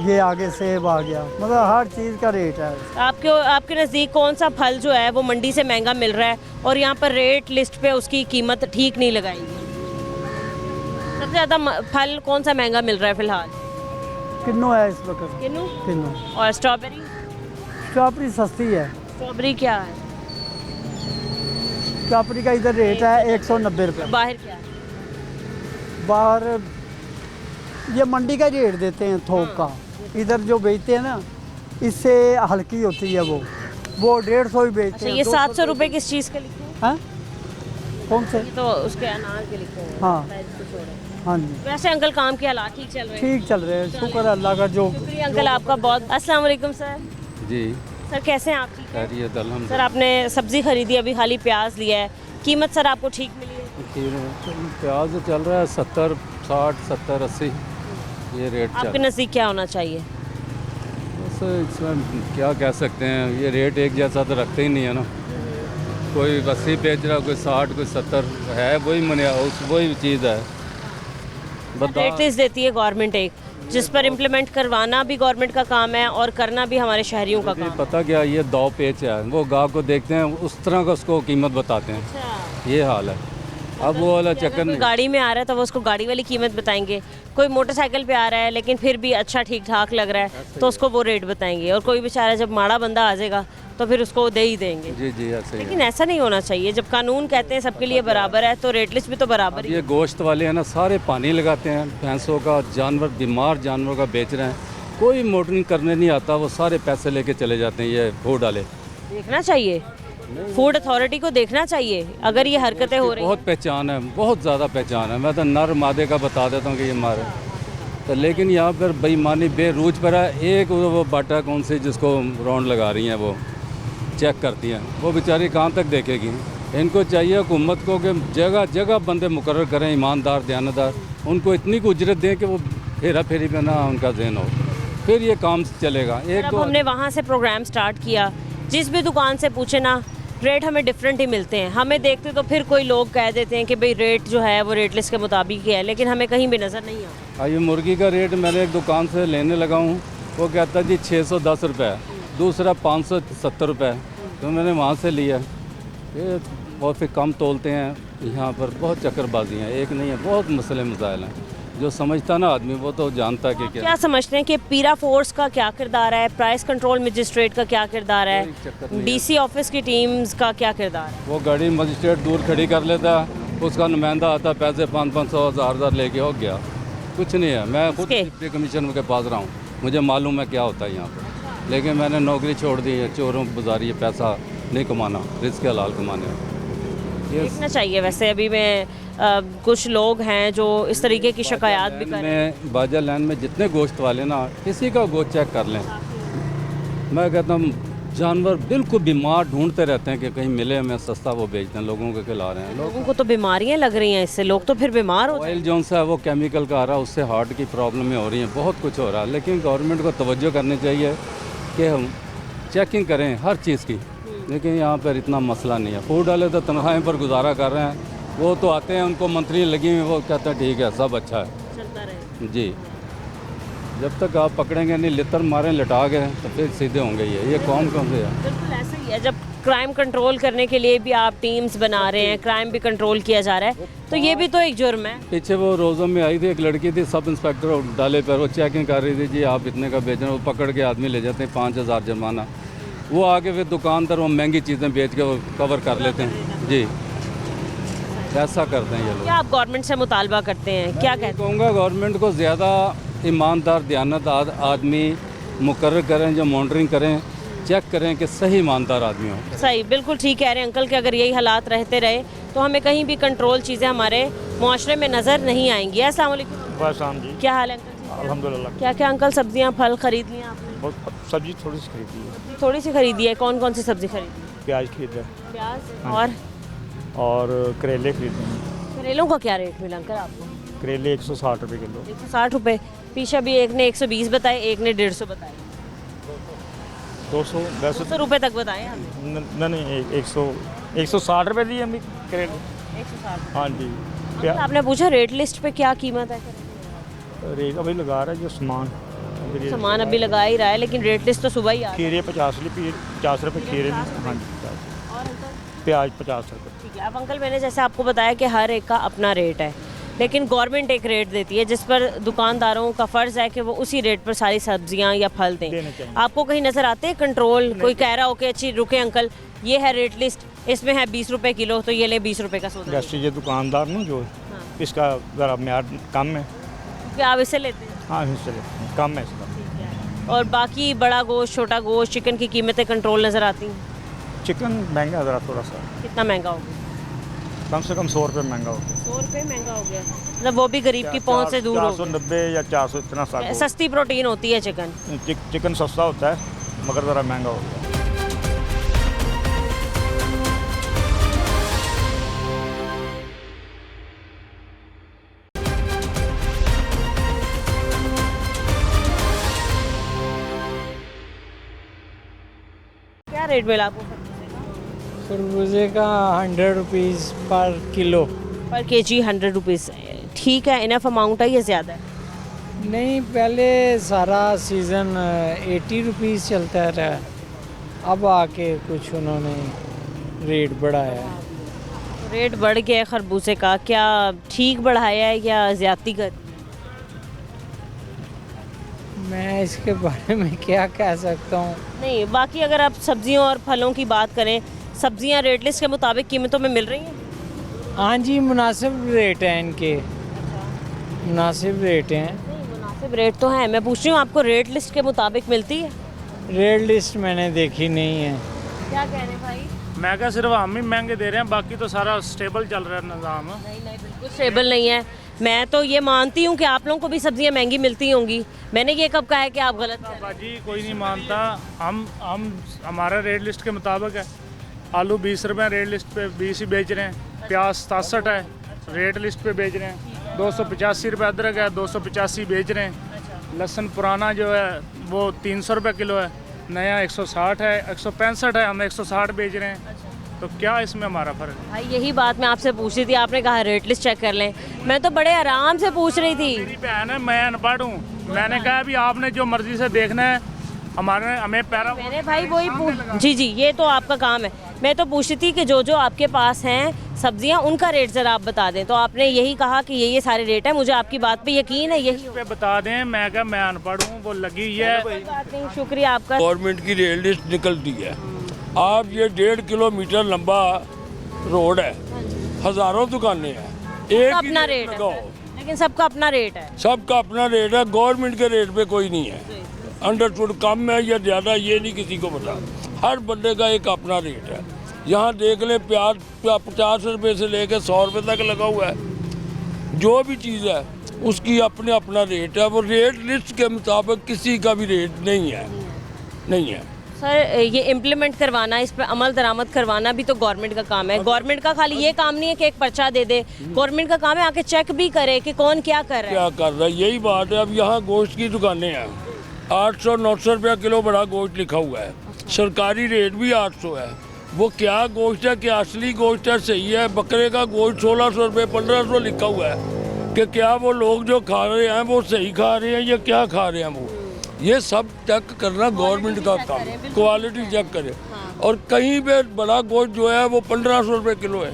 ये आगे सेब आ गया, मतलब हर चीज़ का रेट है। आपके नज़दीक कौन सा फल जो है वो मंडी से महंगा मिल रहा है और यहाँ पर रेट लिस्ट पे उसकी कीमत ठीक नहीं लगाई गई? सबसे ज़्यादा फल कौन सा महंगा मिल रहा है फिलहाल? किन्नू है इस वक्त, किन्नू किन्नू। और स्ट्रॉबेरी? स्ट्रॉबेरी सस्ती है। स्ट्रॉबेरी क्या है? स्ट्रॉबेरी का इधर रेट है 190 रुपये। बाहर क्या है? बाहर ये मंडी का रेट देते हैं थोक का, इधर जो बेचते हैं ना इससे हल्की होती है वो 150 ही बेचते अच्छा, हैं। ये 700 रुपए किस चीज़ के लिखे हैं? हैं? कौन से? ये तो उसके अनार के लिखे हैं। हाँ। शायद कुछ और है। हाँ जी, वैसे अंकल काम के हालात ठीक चल रहे हैं? ठीक चल रहे हैं, शुक्र है अल्लाह का। जो शुक्रिया अंकल आपका बहुत। अस्सलाम वालेकुम सर। जी सर कैसे हैं आप? ठीक है खैरियत सर। अल्हम्दुलिल्लाह। आपने सब्जी खरीदी, अभी खाली प्याज लिया है, कीमत सर आपको ठीक मिली है? प्याज तो चल रहा है 70, 60, 70, 80 ये रेट चल आपके रहा है। नज़दीक क्या होना चाहिए? बस इसमें क्या कह सकते हैं, ये रेट एक जैसा तो रखते ही नहीं है ना। कोई 80 बेच रहा, कोई 60, कोई 70 है, वही वही चीज़ है। रेट लिस्ट देती है गवर्नमेंट एक, जिस पर इम्प्लीमेंट करवाना भी गवर्नमेंट का काम है और करना भी हमारे शहरियों का काम है। पता क्या, ये दाव पेच है, वो गाहक को देखते हैं उस तरह का उसको कीमत बताते हैं, अच्छा। ये हाल है। अब वो वाला चक्कर कोई नहीं। गाड़ी में आ रहा है तो वो उसको गाड़ी वाली कीमत बताएंगे, कोई मोटरसाइकिल पे आ रहा है लेकिन फिर भी अच्छा ठीक ठाक लग रहा है तो उसको वो रेट बताएंगे, और कोई बेचारा जब माड़ा बंदा आ जाएगा तो फिर उसको दे ही देंगे। जी जी ऐसे ही है। लेकिन ऐसा नहीं होना चाहिए, जब कानून कहते हैं सबके लिए बराबर है तो रेट लिस्ट भी तो बराबर ही ये गोश्त वाले हैं ना, सारे पानी लगाते हैं भैंसों का, जानवर बीमार जानवरों का बेच रहे हैं, कोई मॉनिटरिंग करने नहीं आता, वो सारे पैसे लेके चले जाते हैं ये फूड वाले। देखना चाहिए, फूड अथॉरिटी को देखना चाहिए अगर ये हरकतें हो रही बहुत पहचान है, बहुत ज़्यादा पहचान है। मैं तो नर मादे का बता देता हूँ कि ये मारे तो, लेकिन यहाँ पर बेईमानी बेरूज पर है। एक वो बाटा कौन सी जिसको राउंड लगा रही हैं वो चेक करती हैं, वो बेचारी कहाँ तक देखेगी। इनको चाहिए हुकूमत को कि जगह जगह बंदे मुकर्रर करें, ईमानदार दयानतदार, उनको इतनी को उजरत दें कि वो फेरा फेरी पे ना उनका जहन हो, फिर ये काम चलेगा। एक अब दो हमने वहाँ से प्रोग्राम स्टार्ट किया, जिस भी दुकान से पूछे ना रेट हमें डिफरेंट ही मिलते हैं। हमें देखते तो फिर कोई लोग कह देते हैं कि भाई रेट जो है वो रेट लिस्ट के मुताबिक ही है, लेकिन हमें कहीं भी नज़र नहीं आता। ये मुर्गी का रेट मैंने एक दुकान से लेने लगा हूँ, वो कहता जी 610 रुपये, दूसरा 570 रुपये, तो मैंने वहाँ से लिया। ये और फिर कम तोलते हैं, यहाँ पर बहुत चक्करबाजी हैं, एक नहीं है, बहुत मसले मसाइल हैं। जो समझता ना आदमी वो तो जानता कि क्या समझते हैं कि पीरा फोर्स का क्या किरदार है, प्राइस कंट्रोल मजिस्ट्रेट का क्या किरदार है, डीसी ऑफिस की टीम्स का क्या किरदार है? वो गाड़ी मजिस्ट्रेट दूर खड़ी कर लेता है, उसका नुमाइंदा आता, पैसे 500, 1000 लेके हो गया, कुछ नहीं है। मैं खुद डिप्टी कमिश्नर के पास रहा हूँ, मुझे मालूम है क्या होता है यहाँ पर, लेकिन मैंने नौकरी छोड़ दी है। चोरों बाजारी ये पैसा नहीं कमाना, रिस्क हलाल कमाने। देखना चाहिए। वैसे अभी मैं कुछ लोग हैं जो इस तरीके की शिकायत भी कर रहे हैं। बाजा लैंड में जितने गोश्त वाले ना, किसी का गोश्त चेक कर लें। मैं कहता हूँ जानवर बिल्कुल बीमार ढूंढते रहते हैं कि कहीं मिले हमें सस्ता, वो बेचते हैं, लोगों को खिला रहे हैं। लोगों को तो बीमारियां लग रही हैं इससे, लोग तो फिर बीमार हो जाते हैं। ऑयल जौन सा है वो केमिकल का आ रहा है, उससे हार्ट की प्रॉब्लमें हो रही हैं, बहुत कुछ हो रहा है। लेकिन गवर्नमेंट को तवज्जो करनी चाहिए कि हम चेकिंग करें हर चीज़ की, लेकिन यहाँ पर इतना मसला नहीं है। फूड वाले तो तनख्वाहें पर गुजारा कर रहे हैं, वो तो आते हैं, उनको मंथली लगी हुई, वो कहते हैं ठीक है सब अच्छा है, चलता रहे। जी। जब तक आप पकड़ेंगे नहीं, लितर मारें लटा गए तो फिर सीधे होंगे। ये कौन कौन से है? बिल्कुल ऐसा ही है। जब क्राइम कंट्रोल करने के लिए भी आप टीम्स बना रहे हैं, क्राइम भी कंट्रोल किया जा रहा है, तो ये भी तो एक जुर्म है। पीछे वो रोज़ों में आई थी, एक लड़की थी, सब इंस्पेक्टर डाले पर वो चेकिंग कर रही थी, जी आप इतने का बेच रहे हैं, वो पकड़ के आदमी ले जाते हैं, 5000 जुर्माना। वो आगे फिर दुकानदार वो महंगी चीज़ें बेच के वो कवर कर लेते हैं। जी ऐसा करते हैं ये लोग। क्या आप गवर्नमेंट से मुतालबा करते हैं, क्या कहते कहूँगा गवर्नमेंट को ज़्यादा ईमानदार दयानत आदमी मुकर्रर करें, जो मॉनिटरिंग करें, चेक करें कि सही ईमानदार आदमी हो। हैं? सही, बिल्कुल ठीक कह रहे हैं अंकल कि अगर यही हालात रहते रहे तो हमें कहीं भी कंट्रोल चीज़ें हमारे मुआशरे में नज़र नहीं आएंगी। अस्सलाम वालेकुम। बस शाम जी, क्या हाल है अंकल? अल्हम्दुलिल्लाह। क्या क्या अंकल सब्जियां फल खरीद लिए आपने? बहुत सब्जी थोड़ी सी खरीदी है, थोड़ी सी खरीदी है। कौन कौन सी सब्जी खरीदी? प्याज खरीदा प्याज और करेले खरीदे हैं। करेलों का क्या रेट मिला अंकल आपको? करेले 160 रुपये किलो। 160 रुपये। पीछे भी एक ने 120 बताए, एक ने 150 बताए, 200 वैसे 200 रुपये तक बताए हमने। नहीं 160 रुपये दिए हम करेले। 160। हाँ जी। अंकल, आपने पूछा रेट लिस्ट पे क्या कीमत है? रेट अभी लगा रहा है जो सामान सामान अभी लगा ही रहा है, लेकिन रेट लिस्ट तो सुबह ही आ खीरे 50 रुपये खीरे। हाँ जी। और अंकल प्याज 50 रुपये। ठीक है। अब अंकल मैंने जैसे आपको बताया कि हर एक का अपना रेट है, लेकिन गवर्नमेंट एक रेट देती है जिस पर दुकानदारों का फ़र्ज़ है कि वो उसी रेट पर सारी सब्जियां या फल दें। देने चाहिए। आपको कहीं नज़र आते हैं कंट्रोल? कोई कह रहा हो कि अच्छी रुके अंकल, ये है रेट लिस्ट, इसमें है 20 रुपये किलो, तो ये ले 20 रुपये का सौदा। जैसे ये दुकानदार ना जो हाँ। इसका ज़रा म्यार कम है। क्योंकि आप इससे लेते हैं। हाँ इससे कम है इसका। और बाकी बड़ा गोश्त, छोटा गोश्त, चिकन की कीमतें कंट्रोल नज़र आती हैं? चिकन महंगा ज़रा थोड़ा सा, कितना महंगा हो गया? कम से कम 100 रुपये महंगा हो गया। 100 रुपये महंगा हो गया, मतलब वो भी गरीब की पहुंच से दूर हो गया। 490 या 400 इतना सा हो। सस्ती प्रोटीन होती है चिकन। चिकन सस्ता होता है मगर ज़रा महंगा हो गया। क्या रेट मिला आपको खरबूजे का 100 रुपीज़ पर किलो। पर केजी? 100 रुपीज़। ठीक है, इनफ अमाउंट है या ज़्यादा है? नहीं, पहले सारा सीज़न 80 रुपीज़ चलता रहा, अब आके कुछ उन्होंने रेट बढ़ाया। रेट बढ़ गया है खरबूजे का, क्या ठीक बढ़ाया है या ज़्यादती कर? मैं इसके बारे में क्या कह सकता हूँ। नहीं, बाकी अगर आप सब्जियों और फलों की बात करें, सब्जियां रेट लिस्ट के मुताबिक कीमतों में मिल रही हैं? हाँ जी, मुनासिब रेट हैं इनके, मुनासिब रेट हैं। नहीं, मुनासिब रेट तो है, मैं पूछ रही हूँ आपको रेट लिस्ट के मुताबिक मिलती है? रेट लिस्ट मैंने देखी नहीं है। क्या कह रहे हैं भाई? मैं क्या सिर्फ हम ही महंगे दे रहे हैं, बाकी तो सारा स्टेबल चल रहा है निज़ाम। नहीं नहीं, बिल्कुल स्टेबल नहीं है। मैं तो ये मानती हूँ कि आप लोगों को भी सब्जियां महंगी मिलती होंगी, मैंने ये कब कहा है कि आप गलत कर रहे हैं? बाजी कोई नहीं मानता, हम हमारा रेट लिस्ट के मुताबिक है। आलू 20 रुपये रेट लिस्ट पे 20 ही बेच रहे हैं। प्याज 67 है रेट लिस्ट पे बेच रहे हैं। 285 रुपये अदरक है, 285 बेच रहे हैं। लहसुन पुराना जो है वो 300 रुपये किलो है, नया 160 है, 165 है, हम 160 बेच रहे हैं। तो क्या इसमें हमारा फ़र्क है? भाई यही बात मैं आपसे पूछ रही थी, आपने कहा रेट लिस्ट चेक कर लें, मैं तो बड़े आराम से पूछ रही थी। मेरी बहन है, मैं अनपढ़ हूँ, मैंने कहा भी आपने जो मर्ज़ी से देखना है, हमें पैरा मैंने भाई वही पूछ, जी ये तो आपका काम है। मैं तो पूछती थी कि जो आपके पास हैं सब्जियां, उनका रेट ज़रा आप बता दें, तो आपने यही कहा कि ये सारे रेट हैं, मुझे आपकी बात पे यकीन है। यही पे बता दें, मैं क्या मैं अनपढ़ हूँ, वो लगी हुई है। कोई बात नहीं, शुक्रिया आपका। गवर्नमेंट की रेट लिस्ट निकलती है। आप ये 1.5 किलोमीटर लंबा रोड है, हज़ारों दुकानें हैं, एक ही अपना रेट लगाओ, है, लेकिन सबका अपना रेट है। सबका अपना रेट है। गवर्नमेंट के रेट पे कोई नहीं है। अंडरस्टूड, कम है या ज़्यादा ये नहीं किसी को पता, हर बंदे का एक अपना रेट है। यहाँ देख लें, प्याज 50 रुपये से लेकर 100 रुपये तक लगा हुआ है। जो भी चीज़ है उसकी अपने अपना रेट है। वो रेट लिस्ट के मुताबिक किसी का भी रेट नहीं है, नहीं है। सर ये इम्प्लीमेंट करवाना, इस पर अमल दरामद करवाना भी तो गवर्नमेंट का काम है। गवर्नमेंट का खाली ये काम नहीं है कि एक पर्चा दे दे, गवर्नमेंट का काम है आके चेक भी करे कि कौन क्या कर रहा है। क्या कर रहा है, यही बात है। अब यहाँ गोश्त की दुकानें हैं, 800-900 रुपया किलो बड़ा गोश्त लिखा हुआ है, सरकारी रेट भी 800 है। वो क्या गोश्त है, क्या असली गोश्त है, सही है? बकरे का गोश्त 1600 रुपये 1500 लिखा हुआ है कि क्या वो लोग जो खा रहे हैं वो सही खा रहे हैं या क्या खा रहे हैं? वो ये सब चेक करना गवर्नमेंट का काम, क्वालिटी चेक करे। और कहीं पे बड़ा गोश्त जो है वो 1500 रुपये किलो है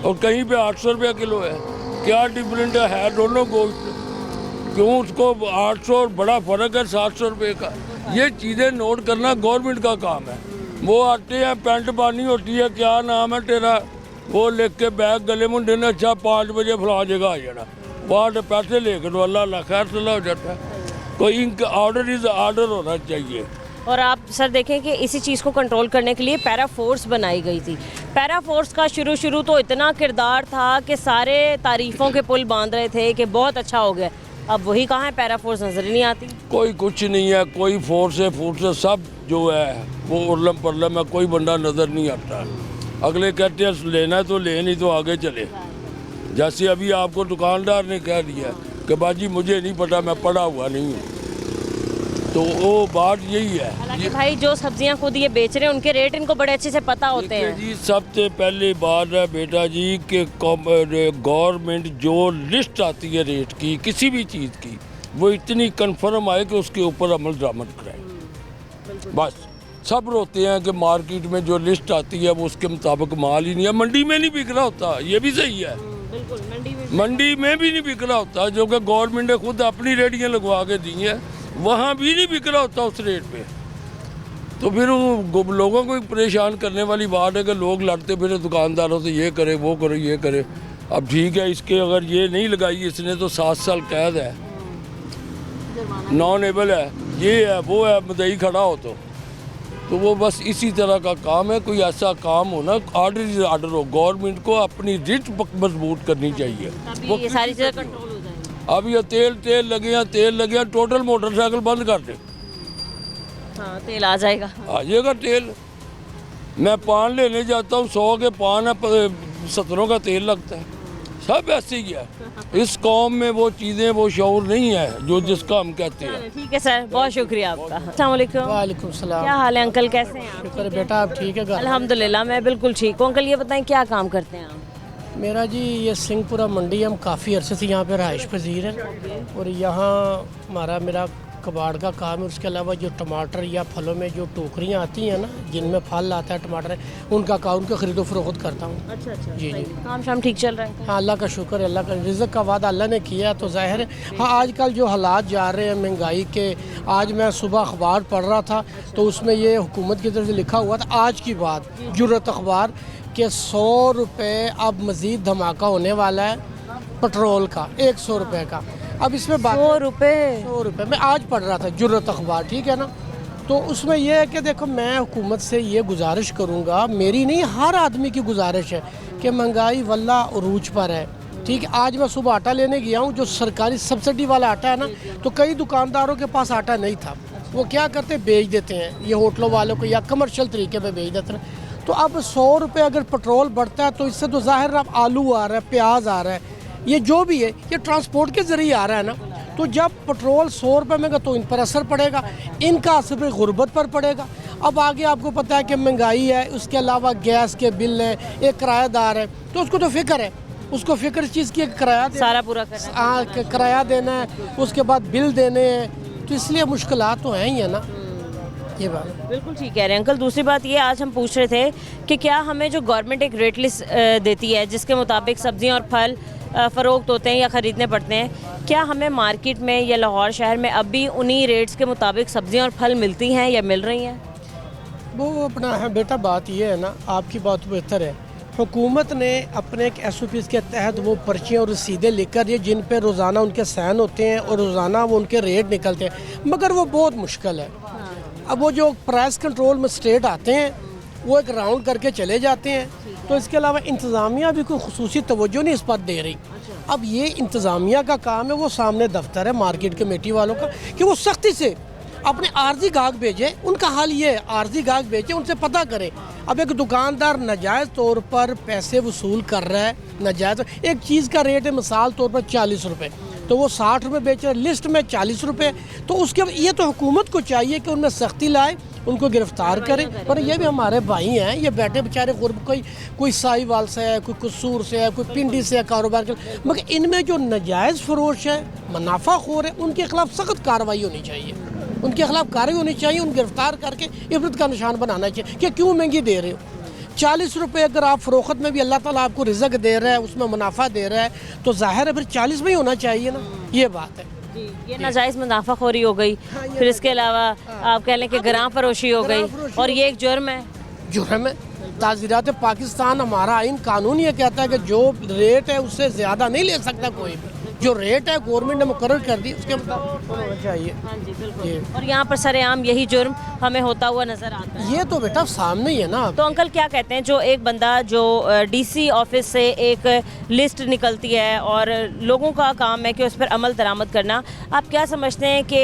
और कहीं पे 800 रुपये किलो है। क्या डिफरेंट है दोनों गोश्त? क्यों उसको 800 और बड़ा फ़र्क है 700 रुपये का? ये चीज़ें नोट करना गवर्नमेंट का काम है। वो आते हैं, पैंट पानी होती है, क्या नाम है तेरा, वो लिख के बैग गले मुंडे ने अच्छा 5 बजे फला जगह आ जाना, वहाँ से पैसे लेकर तो अल्लाह खैर सलाह हो जाता है। कोई इनका ऑर्डर इज ऑर्डर होना चाहिए। और आप सर देखें कि इसी चीज़ को कंट्रोल करने के लिए पैरा फोर्स बनाई गई थी। पैरा फोर्स का शुरू तो इतना किरदार था कि सारे तारीफ़ों के पुल बांध रहे थे कि बहुत अच्छा हो गया। अब वही कहाँ है, पैरा फोर्स नज़र ही नहीं आती। कोई कुछ नहीं है, कोई फोर्स है सब जो है वो उर्लम परलम है, कोई बंदा नज़र नहीं आता। अगले कहते हैं लेना है तो ले, नहीं तो आगे चले। जैसे अभी आपको दुकानदार ने कह दिया कि बाजी मुझे नहीं पता, मैं पढ़ा हुआ नहीं हूँ, तो वो बात यही है। हालांकि भाई जो सब्जियां खुद ये बेच रहे हैं उनके रेट इनको बड़े अच्छे से पता होते हैं। जी सबसे पहले बात है बेटा जी कि गवर्नमेंट जो लिस्ट आती है रेट की किसी भी चीज़ की, वो इतनी कंफर्म आए कि उसके ऊपर अमल दरामद कराए। बस सब रोते हैं कि मार्केट में जो लिस्ट आती है वो उसके मुताबिक माल ही नहीं है, मंडी में नहीं बिक रहा होता, ये भी सही है। बिल्कुल मंडी में भी नहीं बिक रहा होता, जो कि गवर्नमेंट ने खुद अपनी रेडियाँ लगवा के दी हैं, वहाँ भी नहीं बिक रहा होता उस रेट पे। तो फिर लोगों को परेशान करने वाली बात है कि लोग लड़ते फिर दुकानदारों से, ये करे वो करे ये करे। अब ठीक है, इसके अगर ये नहीं लगाई इसने तो 7 साल कैद है, नॉन एबल है, ये है वो है, मदई खड़ा हो तो वो बस इसी तरह का काम है। कोई ऐसा काम हो ना, ऑर्डर हो, गवर्नमेंट को अपनी रिट मजबूत करनी चाहिए, वो ये सारी चीज़ें कंट्रोल हो जाएंगी। अब ये तेल लगे हैं, टोटल मोटरसाइकिल बंद कर दे। हाँ, तेल आ जाएगा, आ जाएगा तेल। मैं पान लेने जाता हूँ, 100 के पान है, 17 का तेल लगता है। सब ऐसे ही है, इस कौम में वो चीज़ें, वो शऊर नहीं है जो जिसका हम कहते हैं। ठीक है सर, बहुत शुक्रिया आपका। अस्सलाम वालेकुम। वालेकुम सलाम। क्या हाल है अंकल, कैसे हैं आप? शुक्र बेटा, आप ठीक है? अल्हम्दुलिल्लाह मैं बिल्कुल ठीक हूँ। अंकल ये बताएं क्या काम करते हैं आप? मेरा जी ये सिंहपुरा मंडी, हम काफ़ी अरसे से यहाँ पे रहाइश पजीर हैं और यहाँ मेरा कबाड़ का काम है। उसके अलावा जो टमाटर या फलों में जो टोकरियाँ आती हैं ना, जिनमें फल आता है, टमाटर है, उनका खरीदो फरोख्त करता हूँ। अच्छा, जी जी। काम शाम ठीक चल रहा है? हाँ, अल्लाह का शुक्र है, अल्लाह का रिज़्क़ का वादा अल्लाह ने किया तो जाहिर है। हाँ, आजकल जो हालात जा रहे हैं महंगाई के, आज मैं सुबह अखबार पढ़ रहा था तो उसमें ये हुकूमत की तरफ से लिखा हुआ था, आज की बात, जुर्रत अखबार, कि 100 रुपये अब मज़ीद धमाका होने वाला है पेट्रोल का, 100 रुपये का। अब इसमें बात 100 रुपये मैं आज पढ़ रहा था जुर्रत अखबार, ठीक है ना। तो उसमें यह है कि देखो, मैं हुकूमत से ये गुजारिश करूँगा, मेरी नहीं हर आदमी की गुजारिश है कि महंगाई वल्ला उरूज पर है, ठीक है। आज मैं सुबह आटा लेने गया हूँ, जो सरकारी सब्सिडी वाला आटा है ना, तो कई दुकानदारों के पास आटा नहीं था, वो क्या करते, बेच देते हैं ये होटलों वालों को या कमर्शियल तरीके पर बेच देते हैं। तो अब 100 रुपये अगर पेट्रोल बढ़ता है तो इससे तो ज़ाहिर अब आलू आ रहा है, प्याज आ रहा है, ये जो भी है ये ट्रांसपोर्ट के ज़रिए आ रहा है ना। तो जब पेट्रोल 100 रुपये में तो इन पर असर पड़ेगा, इनका असर गुर्बत पर पड़ेगा। अब आगे आपको पता है कि महंगाई है, उसके अलावा गैस के बिल है, एक किराएदार है, तो उसको तो फिक्र है, उसको फिक्र इस चीज़ की किराया सारा पूरा करना, किराया देना है, उसके बाद बिल देने हैं, तो इसलिए मुश्किलात तो हैं ही है ना। ये बात बिल्कुल ठीक कह रहे हैं अंकल। दूसरी बात ये आज हम पूछ रहे थे कि क्या हमें जो गवर्नमेंट एक रेट लिस्ट देती है जिसके मुताबिक सब्जियां और फल फ़रोख्त होते हैं या ख़रीदने पड़ते हैं, क्या हमें मार्केट में या लाहौर शहर में अब भी उन्हीं रेट्स के मुताबिक सब्जियां और फल मिलती हैं या मिल रही हैं? वो अपना है बेटा, बात ये है ना, आपकी बात बेहतर है। हुकूमत ने अपने एक SOPs के तहत वो पर्चियाँ और रसीदें लिखकर दिए जिन पे रोज़ाना उनके साइन होते हैं और रोज़ाना वो उनके रेट निकलते हैं, मगर वो बहुत मुश्किल है। अब वो जो प्राइस कंट्रोल में स्टेट आते हैं वो एक राउंड करके चले जाते हैं, तो इसके अलावा इंतज़ामिया भी कोई खुसूसी तवज्जो नहीं इस पर दे रही। अब ये इंतज़ामिया का काम है, वो सामने दफ्तर है मार्केट कमेटी वालों का, कि वो सख्ती से अपने आर्जी गाहक भेजे। उनका हाल ये है, आर्जी गाहक भेजे, उनसे पता करें। अब एक दुकानदार नाजायज़ तौर पर पैसे वसूल कर रहा है, नाजायज़ एक चीज़ का रेट है मिसाल तौर पर 40 रुपये, तो वो 60 रुपये बेच रहे, लिस्ट में 40 रुपये, तो उसके ये तो हुकूमत को चाहिए कि उनमें सख्ती लाए, उनको गिरफ्तार करें। पर ये भी हमारे भाई हैं, ये बैठे बेचारे गुर्ब, कोई साहिवाल से है, कोई कसूर से है, कोई पिंडी से है कारोबार के, मगर इनमें जो नाजायज़ फरोश है, मुनाफाखोर है, उनके खिलाफ सख्त कार्रवाई होनी चाहिए, उनके खिलाफ कार्रवाई होनी चाहिए, उन गिरफ्तार करके इबरत का निशान बनाना चाहिए कि क्यों महंगी दे रहे हो। 40 रुपये अगर आप फ़रोख्त में भी अल्लाह ताला आपको रिज़्क़ दे रहा है, उसमें मुनाफा दे रहा है, तो ज़ाहिर है फिर 40 में ही होना चाहिए ना, ये बात है। ये नाजायज़ मुनाफाखोरी हो गई, फिर इसके अलावा आप कह लें कि गरां फरोशी हो गई, और ये एक जुर्म है। जुर्म है। ताज़ीरात पाकिस्तान, हमारा आइन कानून ये कहता है कि जो रेट है उससे ज़्यादा नहीं ले सकता कोई भी। जो रेट है गवर्नमेंट ने मुकर्रर कर दी, उसके मुताबिक होना चाहिए। हाँ जी बिल्कुल। और यहाँ पर सरेआम यही जुर्म हमें होता हुआ नजर आता है। ये तो बेटा सामने ही है ना। तो अंकल क्या कहते हैं, जो एक बंदा जो डीसी ऑफिस से एक लिस्ट निकलती है और लोगों का काम है कि उस पर अमल दरामद करना, आप क्या समझते हैं कि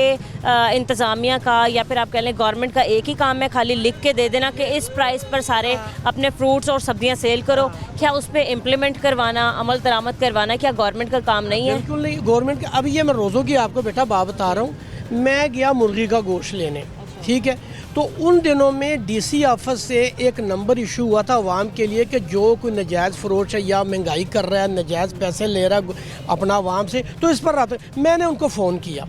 इंतज़ामिया का या फिर आप कह लें गवर्नमेंट का एक ही काम है खाली लिख के दे देना कि इस प्राइस पर सारे अपने फ्रूट्स और सब्जियां सेल करो? क्या उस पर इम्प्लीमेंट करवाना, अमल दरामद करवाना क्या गवर्नमेंट का काम नहीं है? बिल्कुल नहीं, गवर्नमेंट का। अभी ये मैं रोज़ों की आपको बेटा बात बता रहा हूँ। मैं गया मुर्गी का गोश्त लेने, ठीक है, तो उन दिनों में डीसी ऑफिस से एक नंबर इशू हुआ था आवाम के लिए कि जो कोई नजायज़ फरोश है या महंगाई कर रहा है, नजायज़ पैसे ले रहा है अपना आवाम से, तो इस पर रात मैंने उनको फ़ोन किया।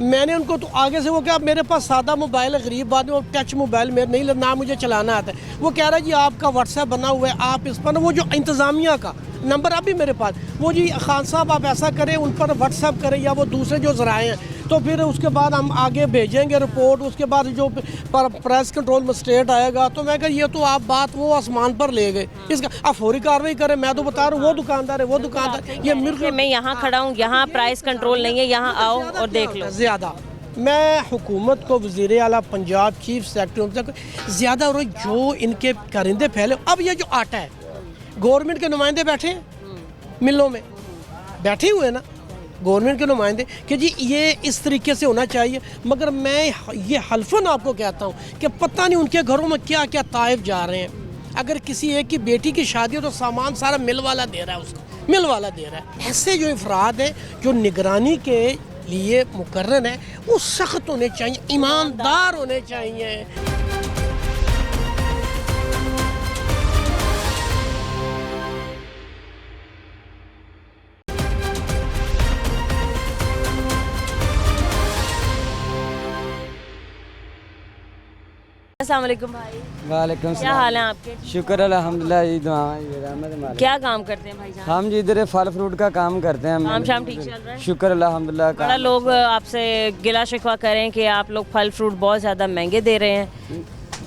मैंने उनको, तो आगे से वो क्या, मेरे पास सादा मोबाइल है, गरीब आदमी, वो टच मोबाइल मेरे नहीं, ना मुझे चलाना आता है। वो कह रहा है जी आपका व्हाट्सएप बना हुआ है, आप इस पर, वो जो इंतज़ामिया का नंबर अभी मेरे पास, वो जी खान साहब आप ऐसा करें, उन पर व्हाट्सएप करें या वो दूसरे जो ज़राए हैं, तो फिर उसके बाद हम आगे भेजेंगे रिपोर्ट। उसके बाद जो प्रेस कंट्रोल मजिस्ट्रेट आएगा, तो मैं कह ये तो आप बात वो आसमान पर ले गए, इसका आप फौरी कार्रवाई करें। मैं तो बता रहा हूँ वो दुकानदार है, वो दुकानदार, ये मिर्च, मैं यहाँ खड़ा हूँ, यहाँ प्राइस कंट्रोल नहीं है, यहाँ आओ और देख लो। ज़्यादा मैं हुकूमत को, वज़ीर आला पंजाब, चीफ सेक्रेटरी, ज़्यादा और जो इनके कारिंदे फैले। अब ये जो आटा है, गवर्नमेंट के नुमाइंदे बैठे हैं मिलों में, बैठे हुए ना गवर्नमेंट के नुमाइंदे कि जी ये इस तरीके से होना चाहिए, मगर मैं ये हल्फन आपको कहता हूँ कि पता नहीं उनके घरों में क्या क्या ताइफ जा रहे हैं। अगर किसी एक की बेटी की शादी हो तो सामान सारा मिल वाला दे रहा है, उसको मिल वाला दे रहा है। ऐसे जो अफराद हैं जो निगरानी के लिए मुकर्रर हैं, वो सख्त होने चाहिए, ईमानदार होने चाहिए। अस्सलाम वालेकुम भाई। वालेकुम क्या हाल है आपके? शुक्र अल्हम्दुलिल्लाह, ये दुआ। क्या काम करते हैं भाईजान? हम जी इधर फल फ्रूट का काम करते हैं। काम शाम ठीक चल रहा है? शुक्र अल्हम्दुलिल्लाह। बड़ा लोग आपसे गिला शिकवा करें कि आप लोग फल फ्रूट बहुत ज़्यादा महंगे दे रहे हैं,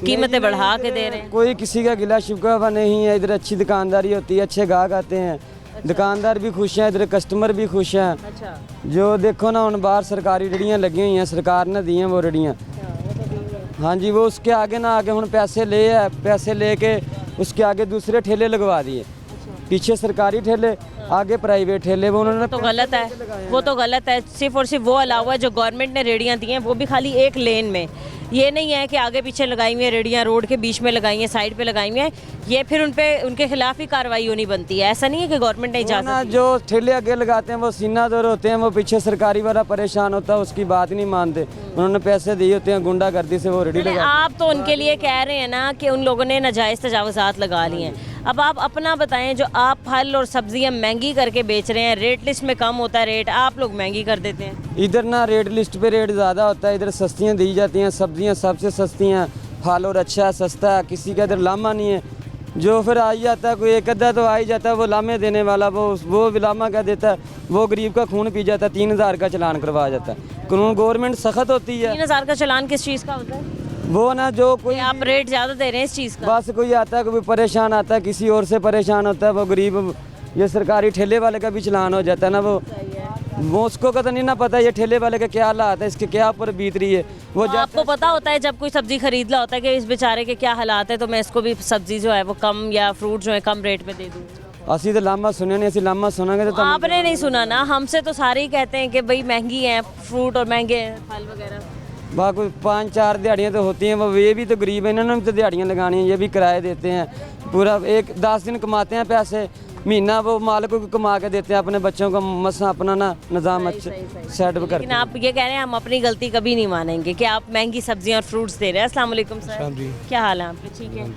कीमतें बढ़ा के दे रहे हैं। कोई किसी का गिला शिकवा नहीं है, इधर अच्छी दुकानदारी होती है, अच्छे गाहक आते हैं। दुकानदार भी खुश हैं, इधर कस्टमर भी खुश हैं। अच्छा। जो देखो ना, उन बाहर सरकारी रेड़ियाँ लगी हुई हैं, सरकार ने दी हैं वो रेड़ियाँ। हाँ जी, वो उसके आगे ना आगे हम पैसे लेके उसके आगे दूसरे ठेले लगवा दिए। पीछे सरकारी ठेले, आगे प्राइवेट ठेले, वो उन्होंने तो गलत है, वो तो गलत है। सिर्फ और सिर्फ वो अलावा जो गवर्नमेंट ने रेड़ियाँ दी हैं वो भी खाली एक लेन में, ये नहीं है कि आगे पीछे लगाई हुई है रेड़ियाँ, रोड के बीच में लगाई हैं, साइड पे लगाई हुई हैं, ये फिर उनके खिलाफ ही कार्रवाई होनी बनती है। ऐसा नहीं है कि गवर्नमेंट ने इजाज़त दी। जो ठेले आगे लगाते हैं वो सीना दौर होते हैं, वो पीछे सरकारी वाला परेशान होता है, उसकी बात नहीं मानते। उन्होंने पैसे दिए होते हैं, गुंडागर्दी से वो रेडी लगा। आप तो उनके लिए कह रहे हैं ना कि उन लोगों ने नाजायज़ तजावुज़ात लगा लिए हैं। अब आप अपना बताएं, जो आप फल और सब्जियां महंगी करके बेच रहे हैं, रेट लिस्ट में कम होता है रेट, आप लोग महंगी कर देते हैं। इधर ना रेट लिस्ट पे रेट ज़्यादा होता है, इधर सस्तियाँ दी जाती हैं, सब्जियाँ सबसे सस्ती हैं, फल और अच्छा है, सस्ता है, किसी का इधर लामा नहीं है। जो फिर आ ही जाता है, कोई एक अद्धा तो आ ही जाता है, वो लामे देने वाला, वो लामा क्या देता है, वो गरीब का खून पी जाता है, 3000 का चलान करवा जाता है। कानून गवर्नमेंट सख्त होती है। 3000 का चलान किस चीज़ का होता है? वो ना जो कोई आप रेट ज़्यादा दे रहे हैं इस चीज़ का। बस कोई आता है, कोई परेशान आता है, किसी और से परेशान होता है, वो गरीब, ये सरकारी ठेले वाले का भी चलान हो जाता है ना, वो उसको का तो नहीं ना पता ये ठेले वाले का क्या हालात है, इसके क्या ऊपर बीत रही है। वो आपको पता होता है जब कोई सब्जी खरीद ला होता है कि इस बेचारे के क्या हालात है, तो मैं इसको भी सब्जी जो है वो कम या फ्रूट जो है कम रेट पे दे दूँ। असी तो लामा सुने नहीं, असी लामा सुनांगे तो आपने नहीं सुना ना, हमसे तो सारे ही कहते हैं कि भाई महंगी है फ्रूट और महंगे हैं फल वगैरह। वहाँ कोई 5-4 दिहाड़ियाँ तो होती हैं, वो ये भी तो गरीब है, इन्होंने भी तो दिहाड़ियाँ लगानी हैं, ये भी किराए देते हैं, पूरा 10 दिन कमाते हैं पैसे, महीना वो मालिक को कमा के देते हैं, अपने बच्चों का मसा अपना ना निज़ाम अच्छा सेट करते हैं। लेकिन आप ये कह रहे हैं हम अपनी गलती कभी नहीं मानेंगे कि आप महंगी सब्जियां और फ्रूट्स दे रहे हैं। अस्सलाम वालेकुम सर, क्या हाल है आपके? ठीक है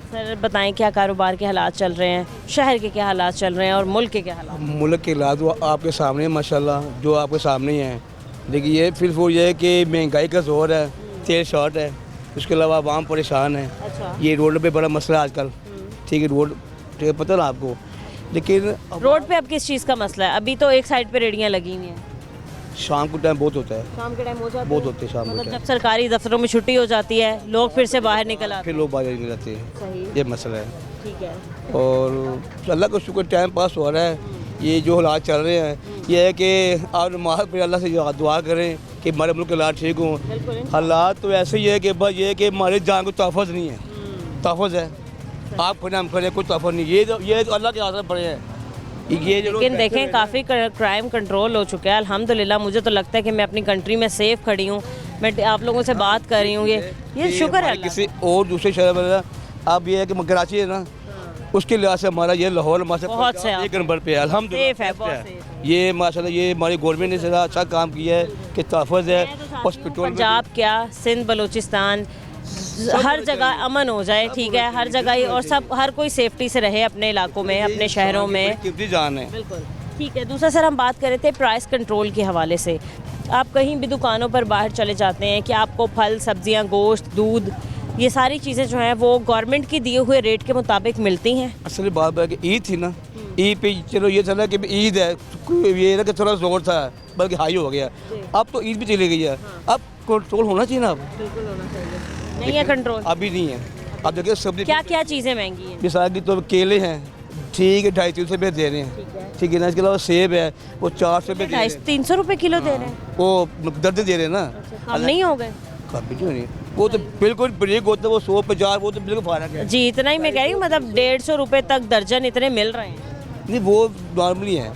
सर, बताएं क्या कारोबार के हालात चल रहे हैं, शहर के क्या हालात चल रहे हैं और मुल्क के क्या हालात? मुल्क के हालात वो आपके सामने माशाल्लाह, जो आपके सामने ही हैं। लेकिन ये फिर वो ये है कि महंगाई का जोर है, तेल शॉर्ट है, उसके अलावा आवाम परेशान है। अच्छा। ये रोड पे बड़ा मसला आजकल, ठीक है, रोड पता ना आपको। लेकिन रोड पे अब किस चीज़ का मसला है? अभी तो एक साइड पे रेड़ियाँ लगी हुई हैं। शाम को टाइम बहुत होता है, शाम के टाइम हो जाता बहुत है? होते हैं शाम को मतलब टाइम। जब सरकारी दफ्तरों में छुट्टी हो जाती है लोग फिर से बाहर निकल आते फिर लोग बाहर निकल जाते हैं, सही। ये मसला है। ठीक है। और अल्लाह का शुक्र टाइम पास हो रहा है। ये जो हालात चल रहे हैं ये है कि आप नमाज पर अल्लाह से दुआ करें कि हमारे मुल्क के हालात ठीक हों। हालात तो ऐसे ही है कि बस ये है कि हमारे जान को तहफ़्फ़ुज़ नहीं है, तहफ़्फ़ुज़ है, आप खड़े हम खड़े, कोई तहफ़्फ़ुज़ नहीं। ये तो अल्लाह के हाथ में पड़े हैं। ये जो लेकिन देखें काफ़ी क्राइम कंट्रोल हो चुका है अल्हम्दुलिल्लाह। मुझे तो लगता है कि मैं अपनी कंट्री में सेफ खड़ी हूँ। मैं आप लोगों से बात कर रही हूँ, ये शुक्र है अल्लाह किसी और दूसरे शहर में। अब ये है कि कराची है ना, उसके लिहाज से हमारा ये लाहौर बहुत से एक नंबर पे है अल्हम्दुलिल्लाह। सेफ है, बहुत सेफ। ये माशाल्लाह ये हमारी गवर्नमेंट ने ज़रा अच्छा काम किया है कि तहफ़्फ़ुज़ है। हॉस्पिटल पंजाब क्या सिंध बलूचिस्तान हर जगह अमन हो जाए, ठीक है, हर जगह ही, और सब हर कोई सेफ्टी से रहे अपने इलाकों में, अपने शहरों में। कीमती जान है। बिल्कुल ठीक है। दूसरा सर हम बात कर रहे थे प्राइस कंट्रोल के हवाले से। आप कहीं भी दुकानों पर बाहर चले जाते हैं कि आपको फल सब्जियां गोश्त दूध ये सारी चीज़ें जो हैं वो गवर्नमेंट की दिए हुए रेट के मुताबिक मिलती हैं? असल बात है कि ईद थी ना, ईद पे चलो ये चला कि ईद है, ये ना कि थोड़ा जोर था बल्कि हाई हो गया। अब तो ईद भी चली गई है, अब कंट्रोल होना चाहिए ना। अब बिल्कुल होना चाहिए, नहीं है कंट्रोल, अभी नहीं है। अब देखिए सब्जी क्या क्या चीज़ें महंगी हैं? मिसाल की तो केले हैं, ठीक है 250-300 रुपये दे रहे हैं, ठीक है ना। इसके अलावा सेब है वो 400 रुपये दे रहे हैं, 300 रुपये किलो दे रहे हैं। वो दर्द दे रहे हैं ना। हम नहीं हो गए कभी क्यों नहीं, वो तो बिल्कुल ब्रेक होता है, वो 100-50 वो तो बिल्कुल फायदा है जी। इतना ही मैं कह रही हूँ, मतलब 150 रुपये तक दर्जन इतने मिल रहे हैं। नहीं, वो नॉर्मली है।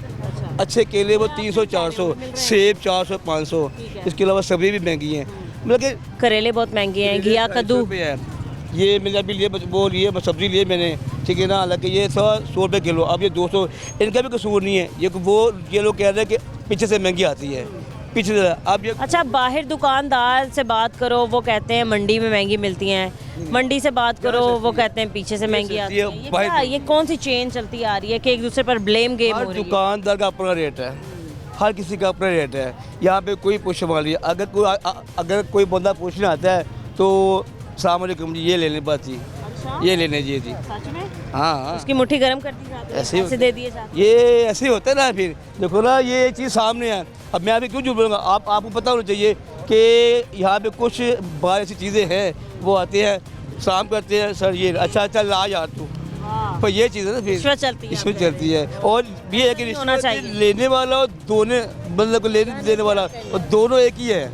अच्छे केले वो 300-400, सेब 400-500। इसके अलावा सब्जी भी महंगी हैं, मतलब कि करेले बहुत महंगे हैं, घिया कद्दू है। ये मैंने अभी लिए वो लिए सब्जी लिए मैंने, ठीक है ना। हालांकि ये 100 रुपये किलो, अब ये 200। इनका भी कसूर नहीं है, ये लोग कह रहे हैं कि पीछे से महंगी आती है, पीछे से। अब ये अच्छा, बाहर दुकानदार से बात करो वो कहते हैं मंडी में महंगी मिलती हैं, मंडी से बात करो वो कहते हैं पीछे से महंगी आती है। ये क्या, ये कौन सी चेन चलती आ रही है कि एक दूसरे पर ब्लेम गेम हो रही है? दुकानदार का अपना रेट है, हर किसी का अपना रेट है। यहाँ पे कोई पूछने वाली है, अगर कोई बंदा पूछने आता है तो सलाम अलैकुम जी, ये ले लें बात जी, ये लेने जी जी। सच में? हाँ, उसकी मुट्ठी गर्म कर दी जाती है, ऐसे पैसे दे दिए जाते हैं। ये ऐसे ही होता है ना। फिर देखो ना, ये चीज़ सामने है। अब मैं अभी क्यों झूठ बोलूँगा, आपको पता होना चाहिए कि यहाँ पे कुछ बाहर ऐसी चीज़ें हैं, वो आते हैं शाम करते हैं, सर ये अच्छा ला यार तू, पर ये चीज़ है ना फिर रिश्वत चलती है, इसमें चलती है। और ये है कि होना चाहिए। रिश्वत लेने वाला और दोनों मतलब लेने देने वाला और दोनों एक ही है।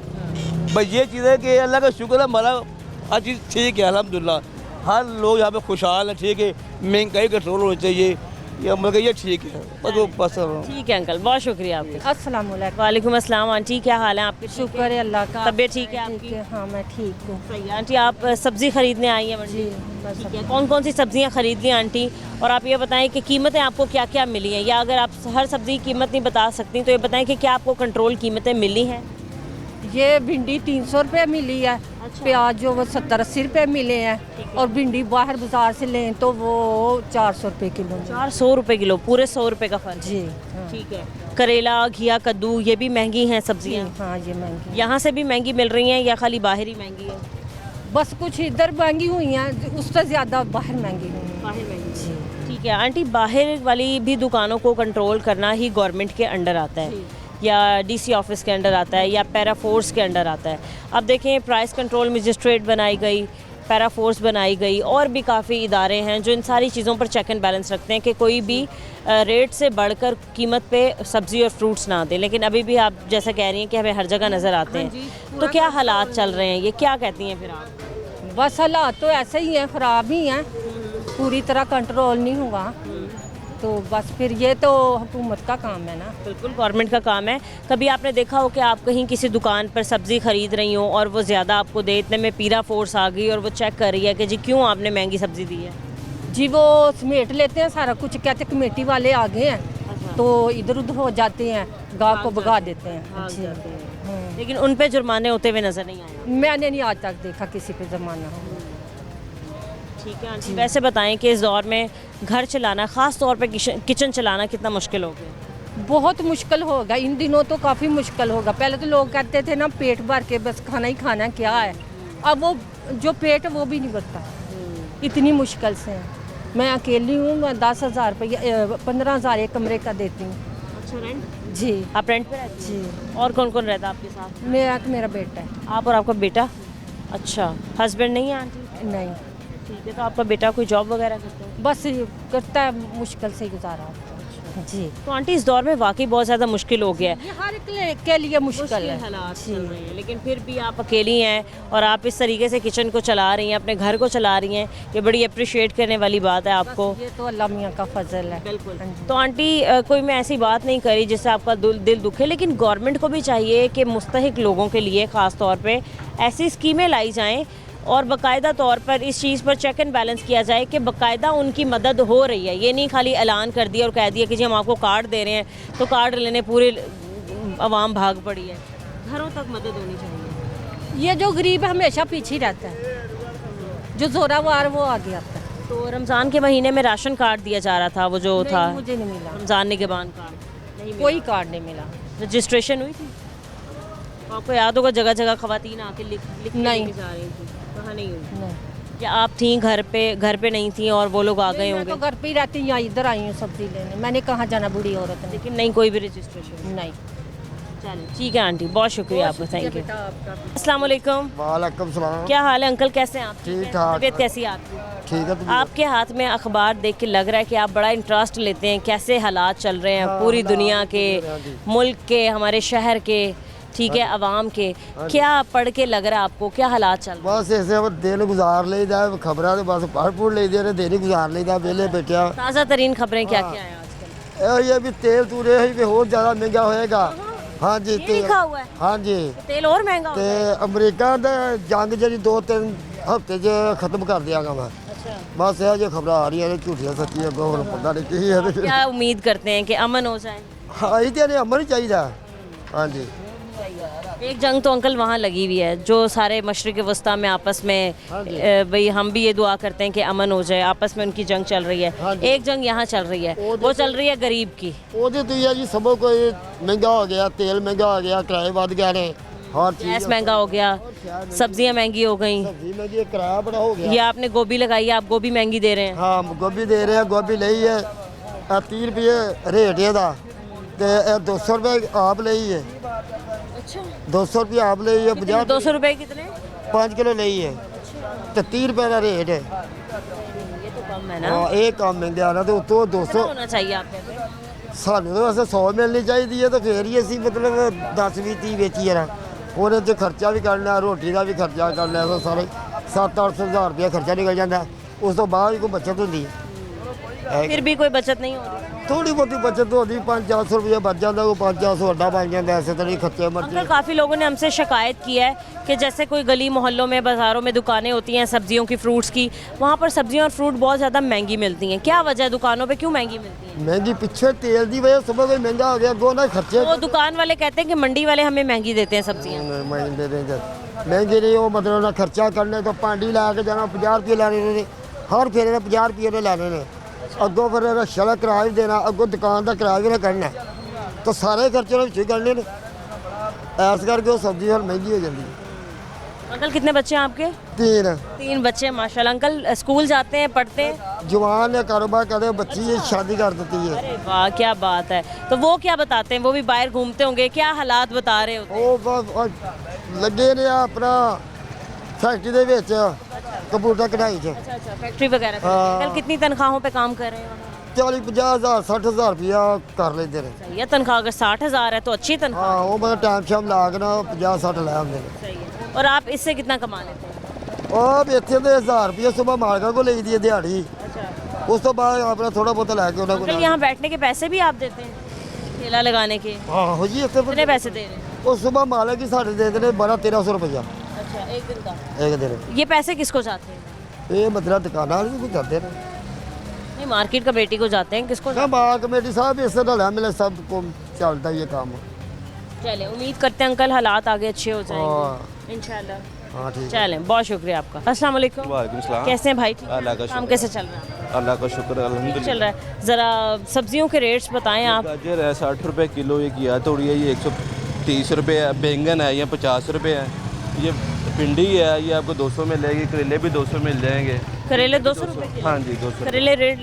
बस ये चीज़ है कि अल्लाह का शुक्र है, हमारा हर चीज़ ठीक है अल्हम्दुलिल्लाह। हर लोग यहाँ पे खुशहाल है, ठीक है। महंगाई कंट्रोल होनी चाहिए, या मतलब ये ठीक है, बस ठीक है अंकल, बहुत शुक्रिया आपका। अस्सलाम वालेकुम। वालेकुम अस्सलाम। आंटी क्या हाल है आपके? शुक्र है अल्लाह का। तबीयत ठीक है आपकी? हाँ मैं ठीक हूँ। सही है। आंटी आप सब्ज़ी खरीदने आई हैं मंडी? बस ठीक है। कौन कौन सी सब्जियां खरीद ली आंटी? और आप ये बताएं कि कीमतें आपको क्या क्या मिली हैं, या अगर आप हर सब्ज़ी की कीमत नहीं बता सकती तो ये बताएं कि क्या आपको कंट्रोल कीमतें मिली हैं? ये भिंडी 300 रुपये मिली है, प्याज जो वो 70-80 रुपये मिले हैं, और भिंडी बाहर बाजार से लें तो वो 400 रुपये किलो। 400 रुपये किलो, पूरे 100 रुपये का फर्क। जी ठीक है। करेला घिया कद्दू ये भी महंगी हैं सब्जियां? हाँ ये महंगी। यहाँ से भी महंगी मिल रही हैं या खाली बाहर ही महंगी है? बस कुछ इधर महंगी हुई हैं, उससे ज़्यादा बाहर महंगी हुई हैं। बाहर महंगी। ठीक है आंटी, बाहर वाली भी दुकानों को कंट्रोल करना ही गवर्नमेंट के अंडर आता है, या डीसी ऑफिस के अंडर आता है, या पैरा फोर्स के अंडर आता है? अब देखें, प्राइस कंट्रोल मजिस्ट्रेट बनाई गई, पैरा फोर्स बनाई गई, और भी काफ़ी इदारे हैं जो इन सारी चीज़ों पर चेक एंड बैलेंस रखते हैं कि कोई भी रेट से बढ़कर कीमत पे सब्ज़ी और फ्रूट्स ना दें। लेकिन अभी भी आप जैसा कह रही हैं कि हमें हर जगह नज़र आते हैं, तो क्या हालात चल रहे हैं, ये क्या कहती हैं फिर आप? बस हालात तो ऐसे ही हैं, ख़राब ही हैं, पूरी तरह कंट्रोल नहीं हुआ। तो बस फिर ये तो हुकूमत का काम है ना। बिल्कुल गवर्नमेंट का काम है। कभी आपने देखा हो कि आप कहीं किसी दुकान पर सब्ज़ी ख़रीद रही हो और वो ज़्यादा आपको दे, इतने में पीरा फोर्स आ गई और वो चेक कर रही है कि जी क्यों आपने महंगी सब्ज़ी दी है? जी वो समेट लेते हैं सारा कुछ, कहते कमेटी वाले आ गए हैं तो इधर उधर हो जाते हैं, गाँव को भगा देते हैं। जी लेकिन उन पे जुर्माने होते हुए नज़र नहीं आए? मैंने नहीं आज तक देखा किसी पे जुर्माना। ठीक है आंटी, वैसे बताएं कि इस दौर में घर चलाना, ख़ास तौर पे किचन चलाना कितना मुश्किल हो गया? बहुत मुश्किल होगा इन दिनों, तो काफ़ी मुश्किल होगा। पहले तो लोग कहते थे ना पेट भर के बस खाना ही खाना क्या है, अब वो जो पेट वो भी नहीं भरता, इतनी मुश्किल से है। मैं अकेली हूँ, मैं 10,000 रुपये 15,000 एक कमरे का देती हूँ। अच्छा, रेंट? जी। आप रेंट पे रहते हैं? जी। और कौन कौन रहता है आपके साथ? मेरा बेटा है। आप और आपका बेटा? अच्छा, हस्बैंड नहीं है आंटी? नहीं। ठीक है, तो आपका बेटा कोई जॉब वगैरह करता है? बस ये करता है, मुश्किल से गुजारा। जी। तो आंटी इस दौर में वाकई बहुत ज़्यादा मुश्किल हो गया है। ये हर एक के लिए मुश्किल है। हालात चल रहे हैं, लेकिन फिर भी आप अकेली हैं और आप इस तरीके से किचन को चला रही हैं, अपने घर को चला रही हैं, ये बड़ी अप्रिशिएट करने वाली बात है आपको। ये तो अल्लाह मियाँ का फजल है। बिल्कुल। तो आंटी कोई मैं ऐसी बात नहीं करी जिससे आपका दिल दुखे, लेकिन गवर्नमेंट को भी चाहिए कि मुस्तहिक लोगों के लिए ख़ास तौर पे ऐसी स्कीमें लाई जाएं और बाकायदा तौर पर इस चीज़ पर चेक एंड बैलेंस किया जाए कि बाकायदा उनकी मदद हो रही है। ये नहीं खाली ऐलान कर दिया और कह दिया कि जी हम आपको कार्ड दे रहे हैं, तो कार्ड लेने पूरे आवाम भाग पड़ी है। घरों तक मदद होनी चाहिए। ये जो गरीब है हमेशा पीछे ही रहता है, जो जोरावर वो आगे आता है। तो रमज़ान के महीने में राशन कार्ड दिया जा रहा था, वो जो नहीं, था मुझे नहीं मिला। रमज़ान निगहबान कार्ड नहीं, कोई कार्ड नहीं मिला। रजिस्ट्रेशन हुई थी? आपको याद होगा जगह जगह खवातीन आके लिख नहीं। जा रही थी, कहाँ नहीं हुई? नहीं। क्या आप थी घर पे नहीं थी और वो लोग आ गए मैं होंगे? तो घर पे ही रहती हूँ, यहाँ इधर आई हूँ सब्जी लेने। मैंने कहाँ जाना बुढ़ी औरत ने। लेकिन नहीं कोई भी रजिस्ट्रेशन? नहीं। चलिए ठीक है आंटी, बहुत शुक्रिया आपका, थैंक यू। अस्सलाम वालेकुम। वालेकुम सलाम। क्या हाल है अंकल, कैसे हैं आप? ठीक ठाक। तबीयत कैसी है आपकी? ठीक है। आपके हाथ में अखबार देख के लग रहा है कि आप बड़ा इंटरेस्ट लेते हैं कैसे हालात चल रहे हैं पूरी दुनिया के, मुल्क के, हमारे शहर के, ठीक है, आवाम के। क्या पढ़ के लग रहा है आपको, क्या हालात चल रहे हैं? बस ऐसे दिन गुजार लेदा खबर तो बस पढ़ पुढ़ लेदे ने दिन गुजार लेदा वेले बैठा। ताज़ा तरीन खबरें क्या क्या है आजकल? ये भी तेल तूरे है बहुत ज़्यादा महंगा होएगा। हाँ जी, ये लिखा हुआ है? हाँ जी, तेल और महंगा हो ते गया है? अमरीका दा जंग जी 2-3 हफ्ते च खत्म कर दियागा मैं। अच्छा। बस यह जो खबर आ रही है झूठियां सच्चियां को पता नहीं की है। क्या उम्मीद करते हैं कि अमन हो जाए? हाँ ये तो अमन ही चाहिए। हाँ जी। एक जंग तो अंकल वहाँ लगी हुई है जो सारे मशरिक वस्ता में आपस में, भाई हम भी ये दुआ करते हैं कि अमन हो जाए, आपस में उनकी जंग चल रही है। एक जंग यहाँ चल रही है, वो चल रही है गरीब की। वो तो है जी, सब कोई महंगा हो गया, तेल महंगा हो गया, किराए बढ़ गए ने, हर चीज़ गैस महंगा हो गया, सब्जियाँ महंगी हो गई, महंगी, किराया बड़ा हो गया। ये आपने गोभी लगाई है, आप गोभी महंगी दे रहे हैं। हाँ गोभी दे रहे हैं, गोभी ली है 30 रुपये रेट है, 200 रुपये आप ली है। अच्छा, 200 रुपये आप ली है। 200 रुपये कितने? 5 किलो ली है तो 30 रुपये का रेट है। ये तो कम है ना। हाँ एक कम महंगा ना, तो उतो 200 होना चाहिए आपके। सानू तो वैसे 100 मिलनी चाहिए तो फिर ही असी मतलब 10-20-30 बेची है। ਉਹਦੇ 'ਚ ਖਰਚਾ ਵੀ ਕਰਨਾ, ਰੋਟੀ ਦਾ ਵੀ ਖਰਚਾ ਕਰਨਾ, ਸੋ ਸਾਰੇ 700-800 ਹਜ਼ਾਰ ਰੁਪਇਆ ਖਰਚਾ ਨਿਕਲ ਜਾਂਦਾ। ਉਸ ਤੋਂ ਬਾਅਦ ਵੀ ਕੋਈ ਬਚਤ ਹੁੰਦੀ ਹੈ? फिर भी कोई बचत नहीं हो रही। थोड़ी बहुती बचत होती, 500-400 रुपया बच जाता, वो 500 अड्डा बन जाता, ऐसे तो नहीं खर्चे मर्चे। अंकल काफ़ी लोगों ने हमसे शिकायत की है कि जैसे कोई गली मोहल्लों में, बाज़ारों में दुकानें होती हैं सब्जियों की, फ्रूट्स की, वहाँ पर सब्जियाँ और फ्रूट बहुत ज़्यादा महंगी मिलती हैं। क्या वजह है दुकानों पे क्यों महंगी मिलती हैं? महंगी पीछे तेल की वजह सुबह कोई महंगा हो गया, दो ना खर्चे। वो दुकान वाले कहते हैं कि मंडी वाले हमें महंगी देते हैं सब्जियाँ। महंगी नहीं, वो मतलब ना खर्चा करने तो पांडी ला के जाना, 50 रुपये लाने ने, हर फेरे ने 50 रुपये ने लाने ने, अगों फिर रक्षा का किराया भी देना, अगों दुकान का किराया भी ना करना, तो सारे खर्चे ने करने ने, ऐस करके वो सब्जी फिर महंगी हो जाती है। अंकल कितने बच्चे हैं आपके? 3 बच्चे, माशाल्लाह। अंकल स्कूल जाते हैं, पढ़ते हैं? जवान ने कारोबार करते, बच्ची शादी कर देती है। अरे वाह, क्या बात है। तो वो क्या बताते हैं? वो भी बाहर घूमते होंगे, क्या हालात बता रहे होते हैं? वो लगे ने अपना फैक्ट्री दे विच कंप्यूटर कढ़ाई च। अच्छा, फैक्ट्री वगैरह। हाँ। अंकल कितनी तनख्वाहों पे काम कर रहे हैं? 40-50 हज़ार 60 हज़ार रुपया कर लेते हैं। सही है, तनख्वाह अगर 60,000 है तो अच्छी तनख्वाह। हाँ वो मतलब टाइम शाम ला के ना 50-60 लै आते हैं। सही है। और आप इससे कितना कमा लेते हैं? और इतने तो 1000 रुपया सुबह मालका को ली दी है दिहाड़ी, उस तो बाद अपना थोड़ा बहुत लैके उन्होंने अंकल यहाँ बैठने के पैसे भी आप देते हैं, ठेला लगाने के? हाँ हो जी, इतने कितने पैसे दे रहे हैं? वो सुबह मालक ही साढ़े देते हैं 1200-1300 रुपया अच्छा, एक दिन का? एक दिन। ये पैसे किसको जाते हैं? ये मतलब दुकाना भी जाते हैं, नहीं मार्केट कमेटी को जाते हैं, किसको? ना बार कमेटी साहब इससे ना मिले, सब को चलता है ये काम। चले, उम्मीद करते हैं अंकल हालात आगे अच्छे हो जाएंगे इंशाल्लाह। हाँ ठीक है। चलें, बहुत शुक्रिया आपका। अस्सलाम वालेकुम। वालेकुम सलाम। कैसे हैं भाई? ठीक अल्लाह का काम शुक्र। कैसे चल रहा है? अल्लाह का शुक्र अल्हम्दुलिल्लाह चल रहा है। ज़रा सब्जियों के रेट्स बताएं आप। गाजर है 60 रुपये किलो, ये घिया तोड़ी है ये 130 रुपये है, बैंगन है ये 50 रुपये है, ये भिंडी है ये आपको 200 मिलेगी, करेले भी 200 मिल जाएंगे। करेले 200 रुपये? हाँ जी 200। करेले रेट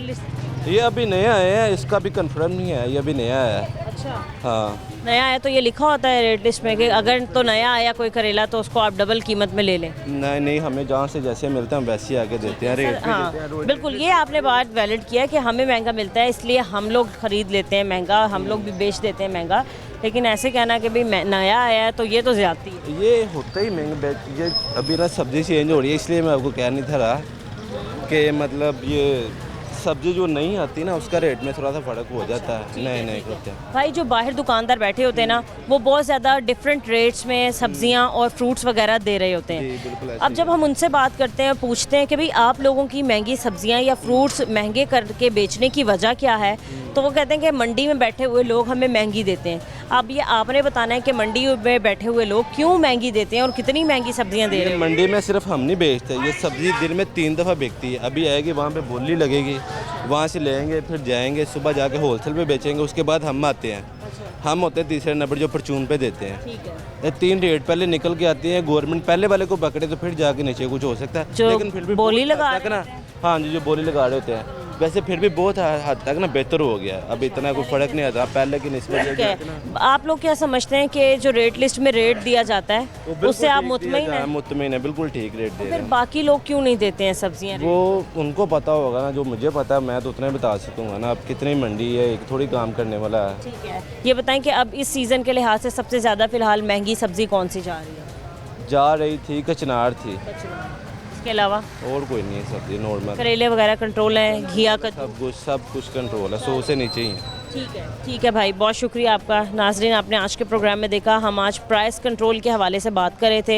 ये अभी नया आया है, इसका भी कंफर्म नहीं है, ये अभी नया आया है। अच्छा, हाँ नया है तो ये लिखा होता है रेट लिस्ट में कि अगर तो नया आया कोई करेला तो उसको आप डबल कीमत में ले लें। नहीं नहीं, हमें जहाँ से जैसे मिलता है वैसे ही आके देते हैं, रेट हाँ बिल्कुल, ये आपने बात वैलिड किया कि हमें महंगा मिलता है इसलिए हम लोग ख़रीद लेते हैं महंगा, हम लोग भी बेच देते हैं महंगा, लेकिन ऐसे कहना कि भाई नया आया है तो ये तो ज़्यादती है। ये होता ही महंगा। ये अभी ना सब्ज़ी चेंज हो रही है, इसलिए मैं आपको कह नहीं था रहा कि मतलब ये सब्ज़ी जो नहीं आती ना उसका रेट में थोड़ा सा फ़र्क हो जाता है। नहीं होते हैं भाई, जो बाहर दुकानदार बैठे होते हैं ना वो बहुत ज़्यादा डिफरेंट रेट्स में सब्जियां और फ्रूट्स वगैरह दे रहे होते हैं। अब जब हम उनसे बात करते हैं, पूछते हैं कि भाई आप लोगों की महंगी सब्जियां या फ्रूट्स महंगे करके बेचने की वजह क्या है, तो वो कहते हैं कि मंडी में बैठे हुए लोग हमें महंगी देते हैं। अब ये आपने बताना है कि मंडी में बैठे हुए लोग क्यों महंगी देते हैं और कितनी महंगी सब्जियां दे रहे हैं। मंडी में सिर्फ हम नहीं बेचते, ये सब्ज़ी दिन में 3 दफ़ा बिकती है। अभी आएगी वहाँ पे बोली लगेगी, वहाँ से लेंगे, फिर जाएंगे सुबह जाके होलसेल पे बेचेंगे, उसके बाद हम आते हैं। हम होते हैं तीसरे नंबर जो परचून पे देते हैं। ये 3 रेट पहले निकल के आती है, गवर्नमेंट पहले वाले को पकड़े तो फिर जाके नीचे कुछ हो सकता है, लेकिन फिर भी बोली लगा ना, हाँ जी, जो बोली लगा रहे होते हैं, वैसे फिर भी बहुत हद तक ना बेहतर हो गया है। अब इतना कोई फ़र्क नहीं आता पहले की निस्बत। आप लोग क्या समझते हैं कि जो रेट लिस्ट में रेट दिया जाता है उससे आप मुतमईन हैं? मुतमईन है, बिल्कुल ठीक रेट दे रहे फिर हैं। बाकी लोग क्यों नहीं देते हैं सब्जियां? वो उनको पता होगा ना, जो मुझे पता है मैं तो उतना ही बता सकूँगा ना। अब कितनी मंडी है, एक थोड़ी काम करने वाला है। ठीक है, ये बताएं कि अब इस सीज़न के लिहाज से सबसे ज़्यादा फ़िलहाल महंगी सब्ज़ी कौन सी जा रही है? जा रही थी कचनार थी, इसके अलावा और कोई नहीं है सब्जी नॉर्मल। करेले वगैरह कंट्रोल है, घिया का सब कुछ कंट्रोल है, 100 से नीचे ही है। ठीक है भाई, बहुत शुक्रिया आपका। नाजरीन, आपने आज के प्रोग्राम में देखा हम आज प्राइस कंट्रोल के हवाले से बात कर रहे थे।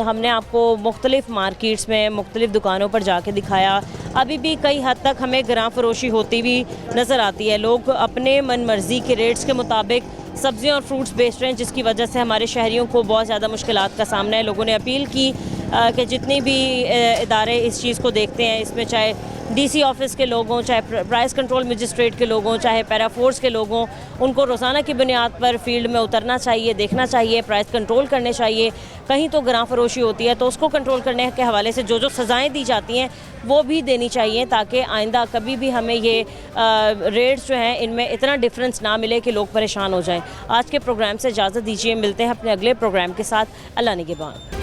हमने आपको मुख्तलिफ़ मार्केट्स में मुख्तलिफ़ दुकानों पर जाके दिखाया। अभी भी कई हद तक हमें ग्रां फरोशी होती हुई नज़र आती है। लोग अपने मन मर्ज़ी के रेट्स के मुताबिक सब्जियां और फ्रूट्स बेच रहे हैं, जिसकी वजह से हमारे शहरियों को बहुत ज़्यादा मुश्किलात का सामना है। लोगों ने अपील की कि जितने भी इदारे इस चीज़ को देखते हैं, इसमें चाहे डीसी ऑफिस के लोग हों, चाहे प्राइस कंट्रोल मजिस्ट्रेट के लोग हों, चाहे पैरा फोर्स के लोग हों, उनको रोज़ाना की बुनियाद पर फील्ड में उतरना चाहिए, देखना चाहिए, प्राइस कंट्रोल करने चाहिए। कहीं तो ग्रां फरोशी होती है तो उसको कंट्रोल करने के हवाले से जो सज़ाएँ दी जाती हैं वो भी देनी चाहिए, ताकि आइंदा कभी भी हमें ये रेट्स जो हैं इनमें इतना डिफरेंस ना मिले कि लोग परेशान हो जाएँ। आज के प्रोग्राम से इजाज़त दीजिए, मिलते हैं अपने अगले प्रोग्राम के साथ। अल्लाह निगहबान।